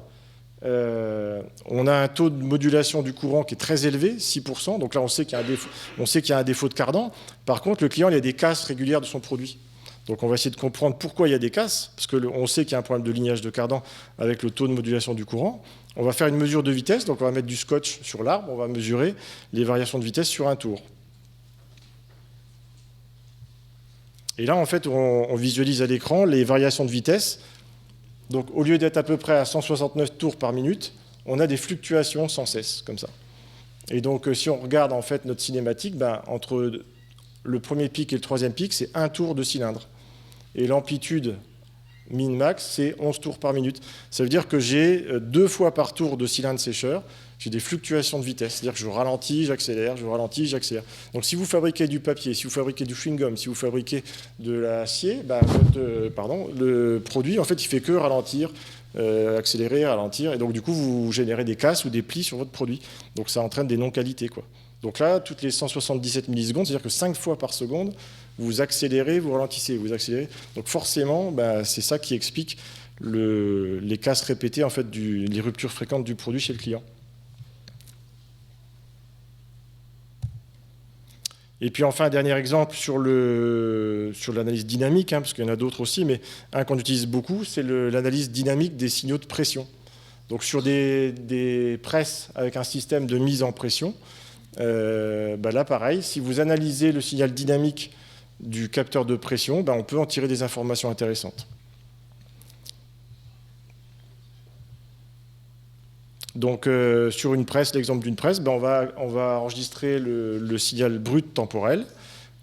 On a un taux de modulation du courant qui est très élevé, 6%. Donc là, on sait qu'il y a un défaut de cardan. Par contre, le client, il a des casses régulières de son produit. Donc on va essayer de comprendre pourquoi il y a des casses, parce qu'on sait qu'il y a un problème de lignage de cardan avec le taux de modulation du courant. On va faire une mesure de vitesse, donc on va mettre du scotch sur l'arbre, on va mesurer les variations de vitesse sur un tour. Et là, en fait, on visualise à l'écran les variations de vitesse. Donc, au lieu d'être à peu près à 169 tours par minute, on a des fluctuations sans cesse, comme ça. Et donc, si on regarde en fait notre cinématique, entre le premier pic et le troisième pic, c'est 1 tour de cylindre. Et l'amplitude min-max, c'est 11 tours par minute. Ça veut dire que j'ai 2 fois par tour de cylindre sécheur, j'ai des fluctuations de vitesse. C'est-à-dire que je ralentis, j'accélère, je ralentis, j'accélère. Donc si vous fabriquez du papier, si vous fabriquez du chewing-gum, si vous fabriquez de l'acier, le produit, en fait, il fait que ralentir, accélérer, ralentir. Et donc, du coup, vous générez des casses ou des plis sur votre produit. Donc, ça entraîne des non-qualités, quoi. Donc là, toutes les 177 millisecondes, c'est-à-dire que 5 fois par seconde, vous accélérez, vous ralentissez, vous accélérez. Donc forcément, c'est ça qui explique les casses répétées, en fait, les ruptures fréquentes du produit chez le client. Et puis enfin, un dernier exemple sur l'analyse dynamique, parce qu'il y en a d'autres aussi, mais un qu'on utilise beaucoup, c'est l'analyse dynamique des signaux de pression. Donc sur des presses avec un système de mise en pression, là pareil, si vous analysez le signal dynamique du capteur de pression, on peut en tirer des informations intéressantes. Donc sur une presse, l'exemple d'une presse, on va enregistrer le signal brut temporel,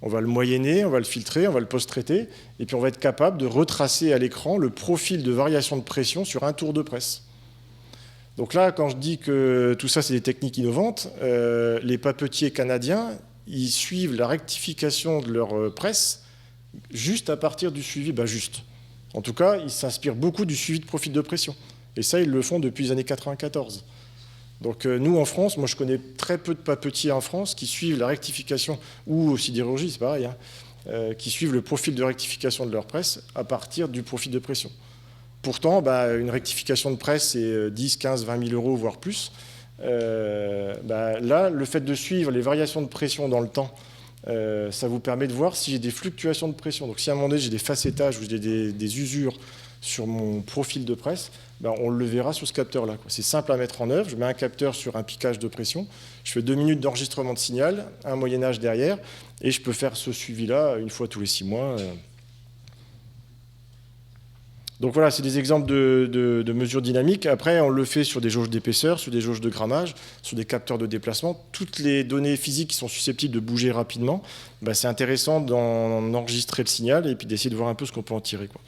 on va le moyenner, on va le filtrer, on va le post-traiter, et puis on va être capable de retracer à l'écran le profil de variation de pression sur un tour de presse. Donc là, quand je dis que tout ça, c'est des techniques innovantes, les papetiers canadiens, ils suivent la rectification de leur presse juste à partir du suivi, En tout cas, ils s'inspirent beaucoup du suivi de profil de pression. Et ça, ils le font depuis les années 94. Donc nous, en France, moi je connais très peu de papetiers en France qui suivent la rectification, ou aussi sidérurgie, c'est pareil, qui suivent le profil de rectification de leur presse à partir du profil de pression. Pourtant, une rectification de presse, c'est 10, 15, 20 000 euros, voire plus. Là, le fait de suivre les variations de pression dans le temps, ça vous permet de voir si j'ai des fluctuations de pression. Donc si à un moment donné, j'ai des facettages ou j'ai des usures sur mon profil de presse, on le verra sur ce capteur-là. C'est simple à mettre en œuvre. Je mets un capteur sur un piquage de pression. Je fais 2 minutes d'enregistrement de signal, un moyennage derrière, et je peux faire ce suivi-là une fois tous les 6 mois. Donc voilà, c'est des exemples de mesures dynamiques. Après, on le fait sur des jauges d'épaisseur, sur des jauges de grammage, sur des capteurs de déplacement. Toutes les données physiques qui sont susceptibles de bouger rapidement, bah, c'est intéressant d'en enregistrer le signal et puis d'essayer de voir un peu ce qu'on peut en tirer, quoi.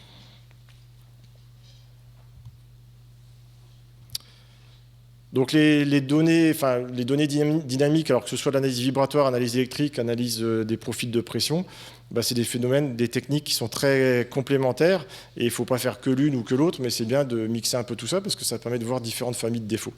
Donc les données dynamiques, alors que ce soit l'analyse vibratoire, analyse électrique, analyse des profils de pression, bah, c'est des phénomènes, des techniques qui sont très complémentaires et il ne faut pas faire que l'une ou que l'autre, mais c'est bien de mixer un peu tout ça parce que ça permet de voir différentes familles de défauts.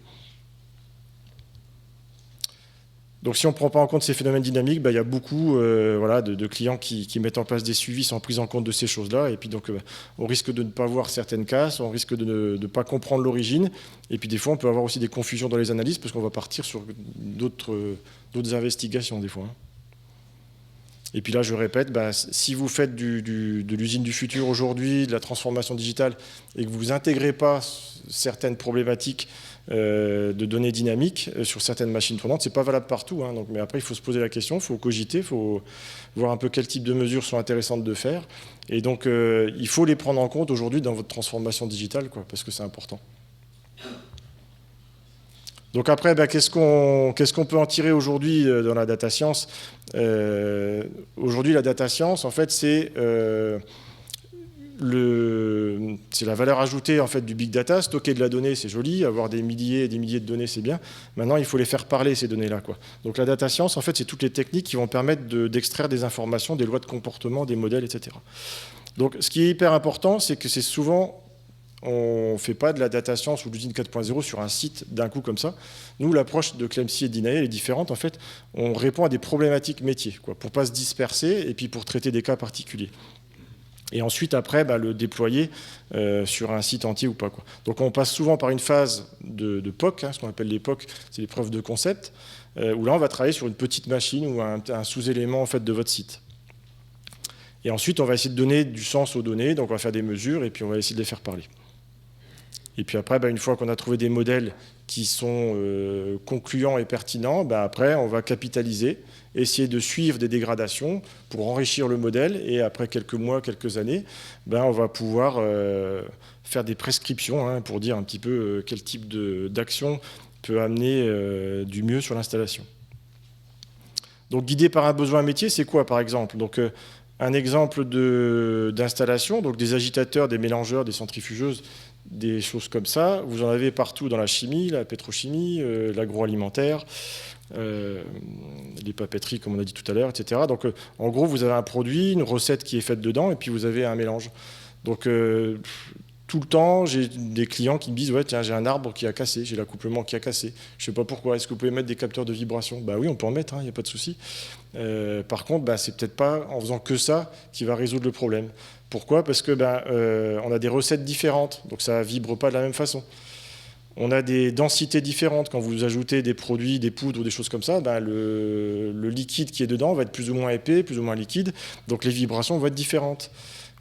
Donc si on ne prend pas en compte ces phénomènes dynamiques, bah, il y a beaucoup voilà, de clients qui mettent en place des suivis sans prise en compte de ces choses-là. Et puis donc on risque de ne pas voir certaines casses, on risque de ne pas comprendre l'origine. Et puis des fois on peut avoir aussi des confusions dans les analyses parce qu'on va partir sur d'autres investigations des fois. Et puis là je répète, bah, si vous faites de l'usine du futur aujourd'hui, de la transformation digitale, et que vous n'intégrez pas certaines problématiques de données dynamiques sur certaines machines tournantes, ce n'est pas valable partout. Hein, donc, mais après, il faut se poser la question, il faut cogiter, il faut voir un peu quel type de mesures sont intéressantes de faire. Et donc, il faut les prendre en compte aujourd'hui dans votre transformation digitale, quoi, parce que c'est important. Donc après, bah, qu'est-ce qu'on peut en tirer aujourd'hui dans la data science? Aujourd'hui, la data science, en fait, c'est la valeur ajoutée en fait, du big data. Stocker de la donnée, c'est joli. Avoir des milliers et des milliers de données, c'est bien. Maintenant, il faut les faire parler, ces données-là, quoi. Donc la data science, en fait, c'est toutes les techniques qui vont permettre d'extraire des informations, des lois de comportement, des modèles, etc. Donc ce qui est hyper important, c'est que c'est souvent... On ne fait pas de la data science ou de l'usine 4.0 sur un site d'un coup comme ça. Nous, l'approche de Clemcy et d'Inae, elle est différente. En fait, on répond à des problématiques métiers, quoi, pour ne pas se disperser et puis pour traiter des cas particuliers. Et ensuite, après, bah, le déployer sur un site entier ou pas, quoi. Donc on passe souvent par une phase de POC, hein, ce qu'on appelle les POC, c'est les preuves de concept, où là on va travailler sur une petite machine ou un sous-élément en fait, de votre site. Et ensuite, on va essayer de donner du sens aux données, donc on va faire des mesures et puis on va essayer de les faire parler. Et puis après, bah, une fois qu'on a trouvé des modèles qui sont concluants et pertinents, bah, après, on va capitaliser, essayer de suivre des dégradations pour enrichir le modèle. Et après quelques mois, quelques années, bah, on va pouvoir faire des prescriptions hein, pour dire un petit peu quel type d'action peut amener du mieux sur l'installation. Donc, guidé par un besoin métier, c'est quoi, par exemple? Donc, un exemple d'installation, donc des agitateurs, des mélangeurs, des centrifugeuses, des choses comme ça. Vous en avez partout dans la chimie, la pétrochimie, l'agroalimentaire, les papeteries, comme on a dit tout à l'heure, etc. Donc, en gros, vous avez un produit, une recette qui est faite dedans, et puis vous avez un mélange. Donc, tout le temps, j'ai des clients qui me disent « Ouais, tiens, j'ai un arbre qui a cassé, j'ai l'accouplement qui a cassé. Je ne sais pas pourquoi. Est-ce que vous pouvez mettre des capteurs de vibration ?» Bah oui, on peut en mettre, il n'y a pas de souci. Par contre, bah, c'est peut-être pas en faisant que ça qui va résoudre le problème. Pourquoi? Parce que on a des recettes différentes, donc ça ne vibre pas de la même façon. On a des densités différentes. Quand vous ajoutez des produits, des poudres ou des choses comme ça, le liquide qui est dedans va être plus ou moins épais, plus ou moins liquide, donc les vibrations vont être différentes.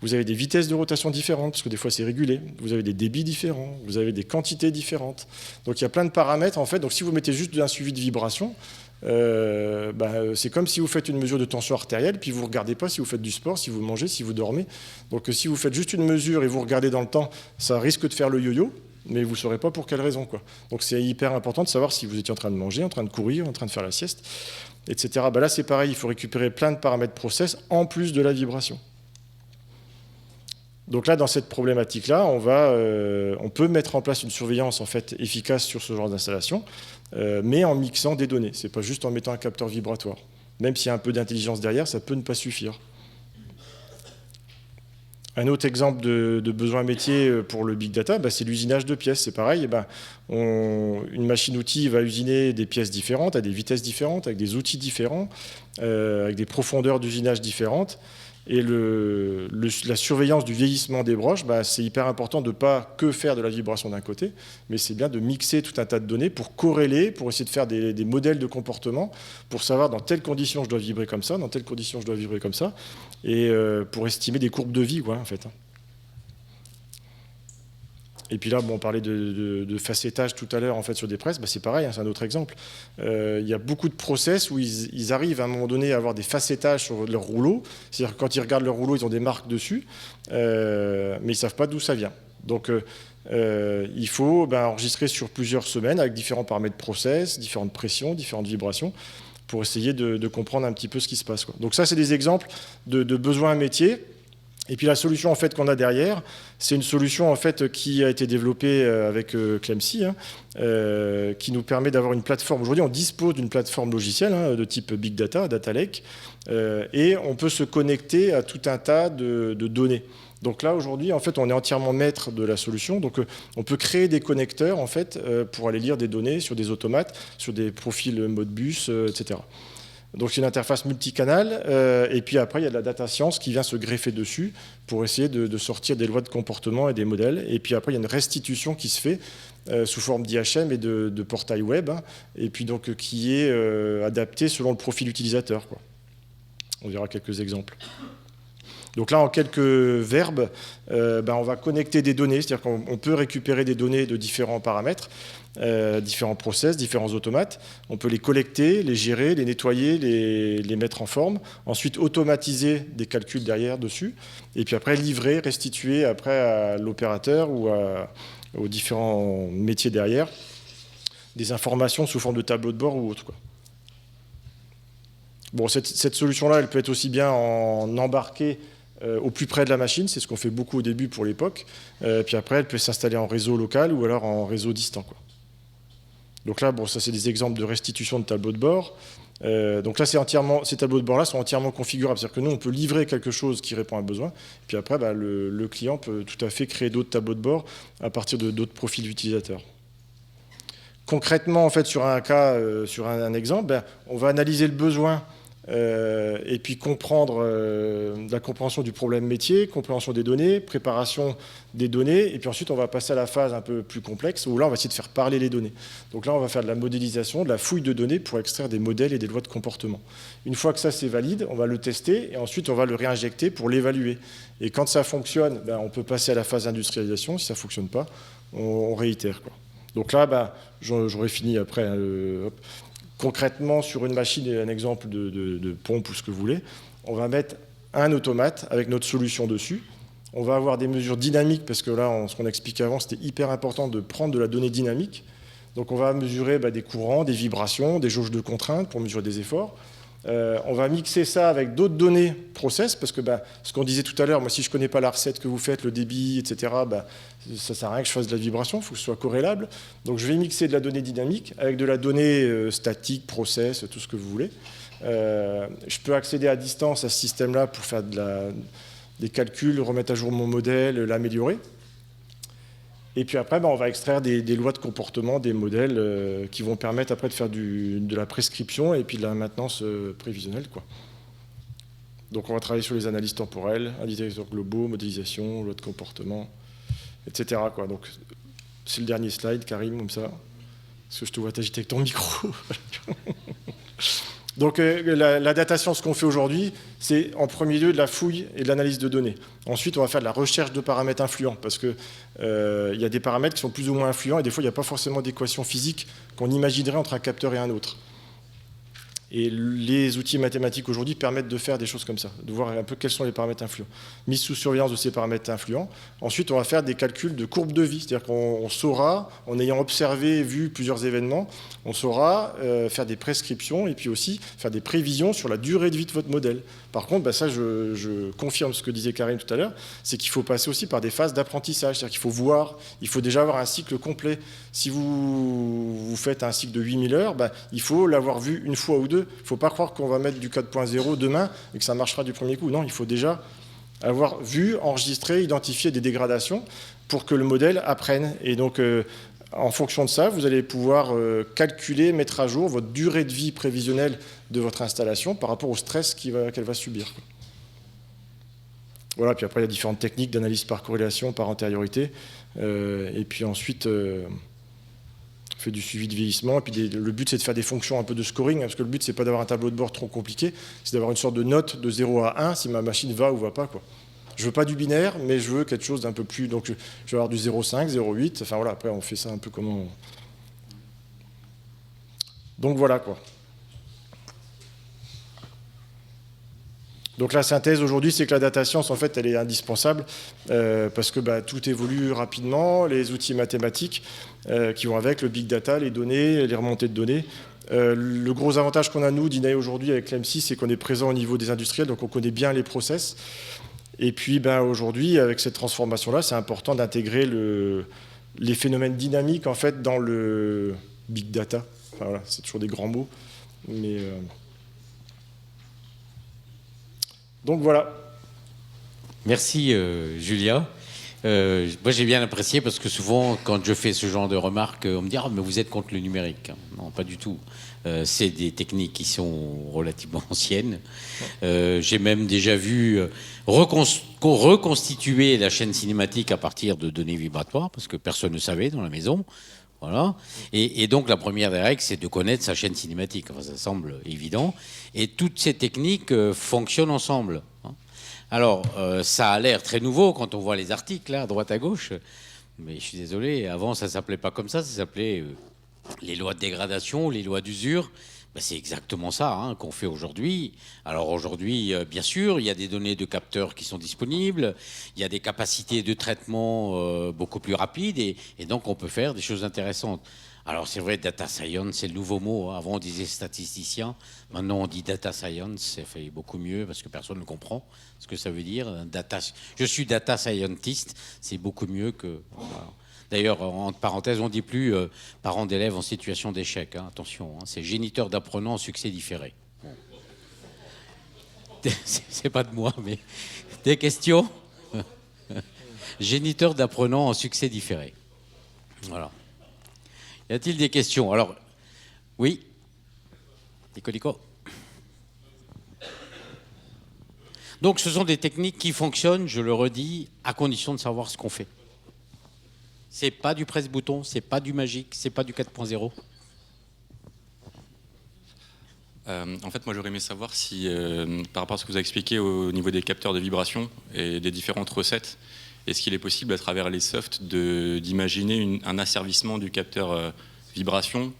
Vous avez des vitesses de rotation différentes, parce que des fois c'est régulé. Vous avez des débits différents, vous avez des quantités différentes. Donc il y a plein de paramètres en fait. Donc si vous mettez juste un suivi de vibration, c'est comme si vous faites une mesure de tension artérielle, puis vous ne regardez pas si vous faites du sport, si vous mangez, si vous dormez. Donc si vous faites juste une mesure et vous regardez dans le temps, ça risque de faire le yo-yo, mais vous ne saurez pas pour quelle raison, quoi. Donc c'est hyper important de savoir si vous étiez en train de manger, en train de courir, en train de faire la sieste, etc. Là c'est pareil, il faut récupérer plein de paramètres process en plus de la vibration. Donc là, dans cette problématique-là, on peut mettre en place une surveillance en fait, efficace sur ce genre d'installation, mais en mixant des données. Ce n'est pas juste en mettant un capteur vibratoire. Même s'il y a un peu d'intelligence derrière, ça peut ne pas suffire. Un autre exemple de besoin métier pour le big data, c'est l'usinage de pièces. C'est pareil, une machine-outil va usiner des pièces différentes, à des vitesses différentes, avec des outils différents, avec des profondeurs d'usinage différentes. Et la surveillance du vieillissement des broches, c'est hyper important de ne pas que faire de la vibration d'un côté, mais c'est bien de mixer tout un tas de données pour corréler, pour essayer de faire des modèles de comportement, pour savoir dans telles conditions je dois vibrer comme ça, dans telles conditions je dois vibrer comme ça, et pour estimer des courbes de vie, quoi, en fait. Et puis là, bon, on parlait de facettage tout à l'heure en fait, sur des presses, c'est pareil, hein, c'est un autre exemple. Il y a beaucoup de process où ils arrivent à un moment donné à avoir des facettages sur leur rouleau. C'est-à-dire que quand ils regardent leur rouleau, ils ont des marques dessus, mais ils ne savent pas d'où ça vient. Donc il faut enregistrer sur plusieurs semaines avec différents paramètres process, différentes pressions, différentes vibrations, pour essayer de comprendre un petit peu ce qui se passe, quoi. Donc ça, c'est des exemples de besoins métiers. Et puis la solution en fait qu'on a derrière, c'est une solution en fait qui a été développée avec Clemcy, hein, qui nous permet d'avoir une plateforme. Aujourd'hui, on dispose d'une plateforme logicielle de type Big Data, Data Lake, et on peut se connecter à tout un tas de données. Donc là, aujourd'hui, en fait, on est entièrement maître de la solution. Donc, on peut créer des connecteurs, en fait, pour aller lire des données sur des automates, sur des profils Modbus, etc. Donc, c'est une interface multicanal. Et puis après, il y a de la data science qui vient se greffer dessus pour essayer de sortir des lois de comportement et des modèles. Et puis après, il y a une restitution qui se fait sous forme d'IHM et de portail web, hein, et puis donc qui est adaptée selon le profil utilisateur, quoi. On verra quelques exemples. Donc là, en quelques verbes, on va connecter des données, c'est-à-dire qu'on peut récupérer des données de différents paramètres, différents process, différents automates. On peut les collecter, les gérer, les nettoyer, les mettre en forme. Ensuite, automatiser des calculs derrière dessus. Et puis après, livrer, restituer après à l'opérateur ou aux différents métiers derrière des informations sous forme de tableau de bord ou autre, quoi. Bon, cette solution-là, elle peut être aussi bien en embarqué au plus près de la machine, c'est ce qu'on fait beaucoup au début pour l'époque. Puis après, elle peut s'installer en réseau local ou alors en réseau distant, quoi. Donc là, bon, ça c'est des exemples de restitution de tableaux de bord. Donc là, ces tableaux de bord-là sont entièrement configurables. C'est-à-dire que nous, on peut livrer quelque chose qui répond à un besoin. Puis après, le client peut tout à fait créer d'autres tableaux de bord à partir de d'autres profils utilisateurs. Concrètement, en fait, sur un cas, sur un exemple, on va analyser le besoin et puis comprendre la compréhension du problème métier, compréhension des données, préparation des données, et puis ensuite on va passer à la phase un peu plus complexe où là on va essayer de faire parler les données. Donc là on va faire de la modélisation, de la fouille de données pour extraire des modèles et des lois de comportement. Une fois que ça c'est valide, on va le tester et ensuite on va le réinjecter pour l'évaluer. Et quand ça fonctionne, on peut passer à la phase d'industrialisation. Si ça ne fonctionne pas, on réitère, quoi. Donc là, j'aurais fini après. Hop. Concrètement, sur une machine, un exemple de pompe ou ce que vous voulez, on va mettre un automate avec notre solution dessus. On va avoir des mesures dynamiques, parce que là, ce qu'on expliquait avant, c'était hyper important de prendre de la donnée dynamique. Donc on va mesurer des courants, des vibrations, des jauges de contraintes pour mesurer des efforts. On va mixer ça avec d'autres données process, parce que ce qu'on disait tout à l'heure, moi si je ne connais pas la recette que vous faites, le débit, etc., ça ne sert à rien que je fasse de la vibration, il faut que ce soit corrélable. Donc je vais mixer de la donnée dynamique avec de la donnée statique, process, tout ce que vous voulez. Je peux accéder à distance à ce système-là pour faire des calculs, remettre à jour mon modèle, l'améliorer. Et puis après, on va extraire des lois de comportement, des modèles qui vont permettre après de faire de la prescription et puis de la maintenance prévisionnelle, quoi. Donc on va travailler sur les analyses temporelles, indicateurs globaux, modélisation, lois de comportement, etc., quoi. Donc c'est le dernier slide, Karim, comme ça. Parce que je te vois t'agiter avec ton micro. Donc la data science qu'on fait aujourd'hui, c'est en premier lieu de la fouille et de l'analyse de données. Ensuite, on va faire de la recherche de paramètres influents, parce qu'il y a des paramètres qui sont plus ou moins influents, et des fois, il n'y a pas forcément d'équation physique qu'on imaginerait entre un capteur et un autre. Et les outils mathématiques aujourd'hui permettent de faire des choses comme ça, de voir un peu quels sont les paramètres influents. Mise sous surveillance de ces paramètres influents. Ensuite, on va faire des calculs de courbes de vie, c'est-à-dire qu'on saura, en ayant observé, vu plusieurs événements, on saura faire des prescriptions et puis aussi faire des prévisions sur la durée de vie de votre modèle. Par contre, ça, je confirme ce que disait Karim tout à l'heure, c'est qu'il faut passer aussi par des phases d'apprentissage, c'est-à-dire qu'il faut voir, il faut déjà avoir un cycle complet. Si vous faites un cycle de 8000 heures, il faut l'avoir vu une fois ou deux. Il ne faut pas croire qu'on va mettre du 4.0 demain et que ça marchera du premier coup. Non, il faut déjà avoir vu, enregistré, identifié des dégradations pour que le modèle apprenne. Et donc, en fonction de ça, vous allez pouvoir calculer, mettre à jour votre durée de vie prévisionnelle de votre installation par rapport au stress qu'elle va subir. Voilà, puis après, il y a différentes techniques d'analyse par corrélation, par antériorité. Et puis ensuite, on fait du suivi de vieillissement. Et puis le but, c'est de faire des fonctions un peu de scoring, parce que le but, c'est pas d'avoir un tableau de bord trop compliqué, c'est d'avoir une sorte de note de 0 à 1 si ma machine va ou va pas, quoi. Je veux pas du binaire, mais je veux quelque chose d'un peu plus... Donc, je vais avoir du 0,5, 0,8. Enfin, voilà, après, on fait ça un peu comme on... Donc, voilà, quoi. Donc la synthèse aujourd'hui, c'est que la data science, en fait, elle est indispensable parce que tout évolue rapidement, les outils mathématiques qui vont avec, le big data, les données, les remontées de données. Le gros avantage qu'on a, nous, d'Inae aujourd'hui avec l'EM6, c'est qu'on est présent au niveau des industriels, donc on connaît bien les process. Et puis aujourd'hui, avec cette transformation-là, c'est important d'intégrer les phénomènes dynamiques, en fait, dans le big data. Enfin, voilà, c'est toujours des grands mots, mais... Donc voilà. Merci Julia. Moi j'ai bien apprécié parce que souvent quand je fais ce genre de remarques, on me dit « Ah mais vous êtes contre le numérique ». Non, pas du tout. C'est des techniques qui sont relativement anciennes. J'ai même déjà vu reconstituer la chaîne cinématique à partir de données vibratoires parce que personne ne savait dans la maison. Voilà. Et donc la première des règles, c'est de connaître sa chaîne cinématique. Enfin, ça semble évident. Et toutes ces techniques fonctionnent ensemble. Alors, ça a l'air très nouveau quand on voit les articles, là, à droite à gauche. Mais je suis désolé, avant, ça ne s'appelait pas comme ça s'appelait les lois de dégradation, les lois d'usure. C'est exactement ça qu'on fait aujourd'hui. Alors aujourd'hui, bien sûr, il y a des données de capteurs qui sont disponibles, il y a des capacités de traitement beaucoup plus rapides et donc on peut faire des choses intéressantes. Alors c'est vrai, data science, c'est le nouveau mot. Avant on disait statisticien, maintenant on dit data science, ça fait beaucoup mieux parce que personne ne comprend ce que ça veut dire. Je suis data scientist, c'est beaucoup mieux que... Voilà. D'ailleurs, entre parenthèses, on ne dit plus parents d'élèves en situation d'échec. Attention, c'est géniteur d'apprenants en succès différé. Bon. C'est pas de moi, mais des questions. Géniteur d'apprenants en succès différé. Voilà. Y a-t-il des questions? Alors, oui, Nico. Donc, ce sont des techniques qui fonctionnent, je le redis, à condition de savoir ce qu'on fait. C'est pas du presse-bouton, c'est pas du magique, c'est pas du 4.0. En fait, moi, j'aurais aimé savoir si, par rapport à ce que vous avez expliqué au niveau des capteurs de vibration et des différentes recettes, est-ce qu'il est possible, à travers les softs, d'imaginer un asservissement du capteur vibration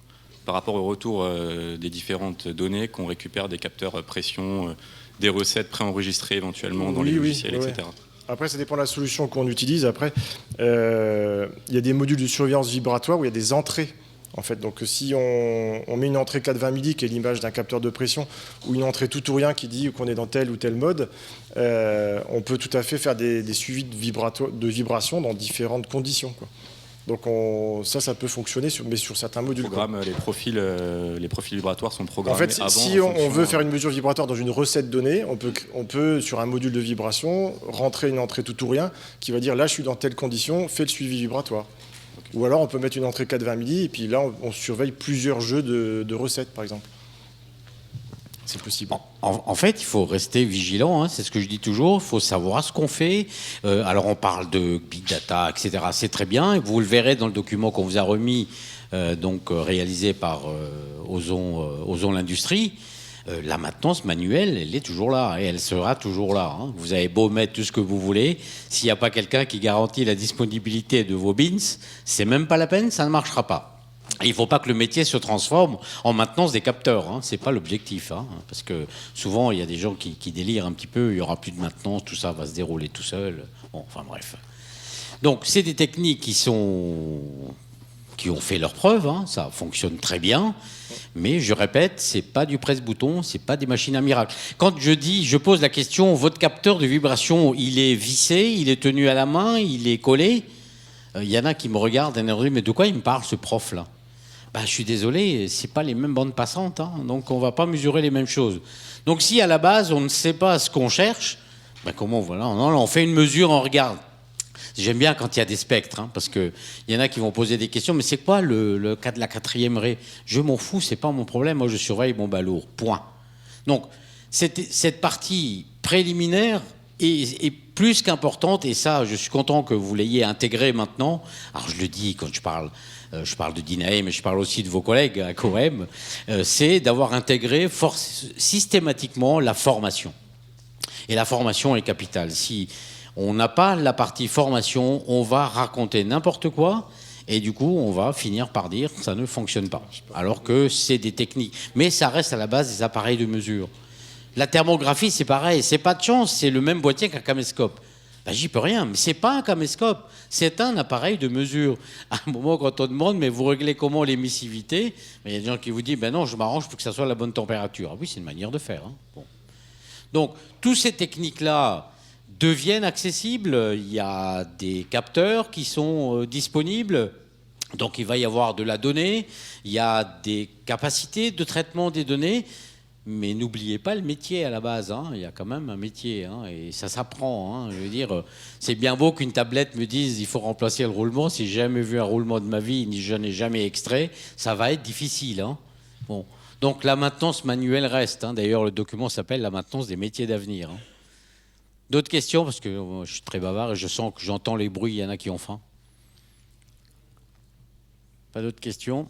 par rapport au retour des différentes données qu'on récupère des capteurs pression, des recettes préenregistrées éventuellement dans les logiciels, etc. Après, ça dépend de la solution qu'on utilise. Après, il y a des modules de surveillance vibratoire où il y a des entrées. En fait, donc si on met une entrée 420 milli qui est l'image d'un capteur de pression ou une entrée tout ou rien qui dit qu'on est dans tel ou tel mode, on peut tout à fait faire des suivis de vibrations dans différentes conditions, quoi. Donc ça peut fonctionner, mais sur certains modules. Les profils vibratoires sont programmés. En fait, avant, si on veut faire une mesure vibratoire dans une recette donnée, on peut sur un module de vibration rentrer une entrée tout ou rien qui va dire là je suis dans telle condition, fais le suivi vibratoire. Okay. Ou alors on peut mettre une entrée 420 milli et puis là on surveille plusieurs jeux de recettes par exemple. C'est possible. En fait, il faut rester vigilant, c'est ce que je dis toujours, il faut savoir ce qu'on fait. Alors on parle de big data, etc. C'est très bien, et vous le verrez dans le document qu'on vous a remis, réalisé par Ozon l'Industrie. La maintenance manuelle, elle est toujours là, et elle sera toujours là. Vous avez beau mettre tout ce que vous voulez, s'il n'y a pas quelqu'un qui garantit la disponibilité de vos bins, c'est même pas la peine, ça ne marchera pas. Il ne faut pas que le métier se transforme en maintenance des capteurs. Ce n'est pas l'objectif. Parce que souvent, il y a des gens qui délirent un petit peu. Il n'y aura plus de maintenance. Tout ça va se dérouler tout seul. Bon, enfin bref. Donc, c'est des techniques qui ont fait leurs preuves. Ça fonctionne très bien. Mais je répète, ce n'est pas du presse-bouton. Ce n'est pas des machines à miracle. Quand je pose la question, votre capteur de vibration, il est vissé, il est tenu à la main, il est collé. Il y en a qui me regardent et me disent, mais de quoi il me parle, ce prof-là ? Je suis désolé, ce n'est pas les mêmes bandes passantes, donc on ne va pas mesurer les mêmes choses. Donc si à la base on ne sait pas ce qu'on cherche, comment voilà, on fait une mesure, on regarde. J'aime bien quand il y a des spectres, parce qu'il y en a qui vont poser des questions, mais c'est quoi le cas de la 4e raie ? Je m'en fous, c'est pas mon problème, moi je surveille mon balourd, point. Donc cette partie préliminaire est plus qu'importante, et ça je suis content que vous l'ayez intégré maintenant. Alors je le dis quand je parle de Dinae, mais je parle aussi de vos collègues à COEM, c'est d'avoir intégré systématiquement la formation. Et la formation est capitale. Si On n'a pas la partie formation, on va raconter n'importe quoi, et du coup, on va finir par dire que ça ne fonctionne pas. Alors que c'est des techniques. Mais ça reste à la base des appareils de mesure. La thermographie, c'est pareil. C'est pas de chance, c'est le même boîtier qu'un caméscope. Ben, j'y peux rien, mais c'est pas un caméscope, c'est un appareil de mesure. À un moment, quand on demande, mais vous réglez comment l'émissivité, il y a des gens qui vous disent, ben non, je m'arrange pour que ça soit la bonne température. Ah oui, c'est une manière de faire. Hein. Bon. Donc, toutes ces techniques-là deviennent accessibles. Il y a des capteurs qui sont disponibles. Donc, il va y avoir de la donnée. Il y a des capacités de traitement des données. Mais n'oubliez pas le métier à la base. Hein. Il y a quand même un métier. Hein, et ça s'apprend. Hein. Je veux dire, c'est bien beau qu'une tablette me dise il faut remplacer le roulement. Si j'ai jamais vu un roulement de ma vie, ni je n'ai jamais extrait, ça va être difficile. Hein. Bon. Donc la maintenance manuelle reste. Hein. D'ailleurs, le document s'appelle la maintenance des métiers d'avenir. Hein. D'autres questions? Parce que je suis très bavard et je sens que j'entends les bruits. Il y en a qui ont faim. Pas d'autres questions?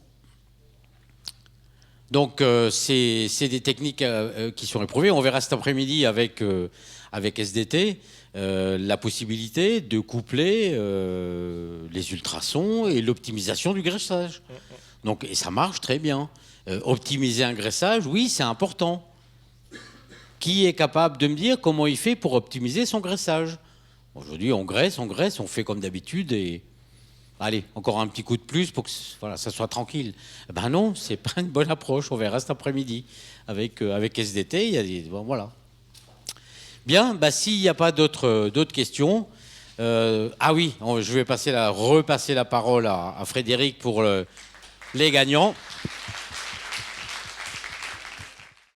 Donc c'est des techniques qui sont éprouvées. On verra cet après-midi avec SDT la possibilité de coupler les ultrasons et l'optimisation du graissage. Donc, et ça marche très bien. Optimiser un graissage, oui, c'est important. Qui est capable de me dire comment il fait pour optimiser son graissage? Aujourd'hui, on graisse, on fait comme d'habitude et... Allez, encore un petit coup de plus pour que voilà, ça soit tranquille. Ben non, c'est pas une bonne approche. On verra cet après-midi avec SDT. Il y a des, bon, voilà. Bien, bah, s'il n'y a pas d'autres questions, ah oui, je vais repasser la parole à Frédéric pour les gagnants.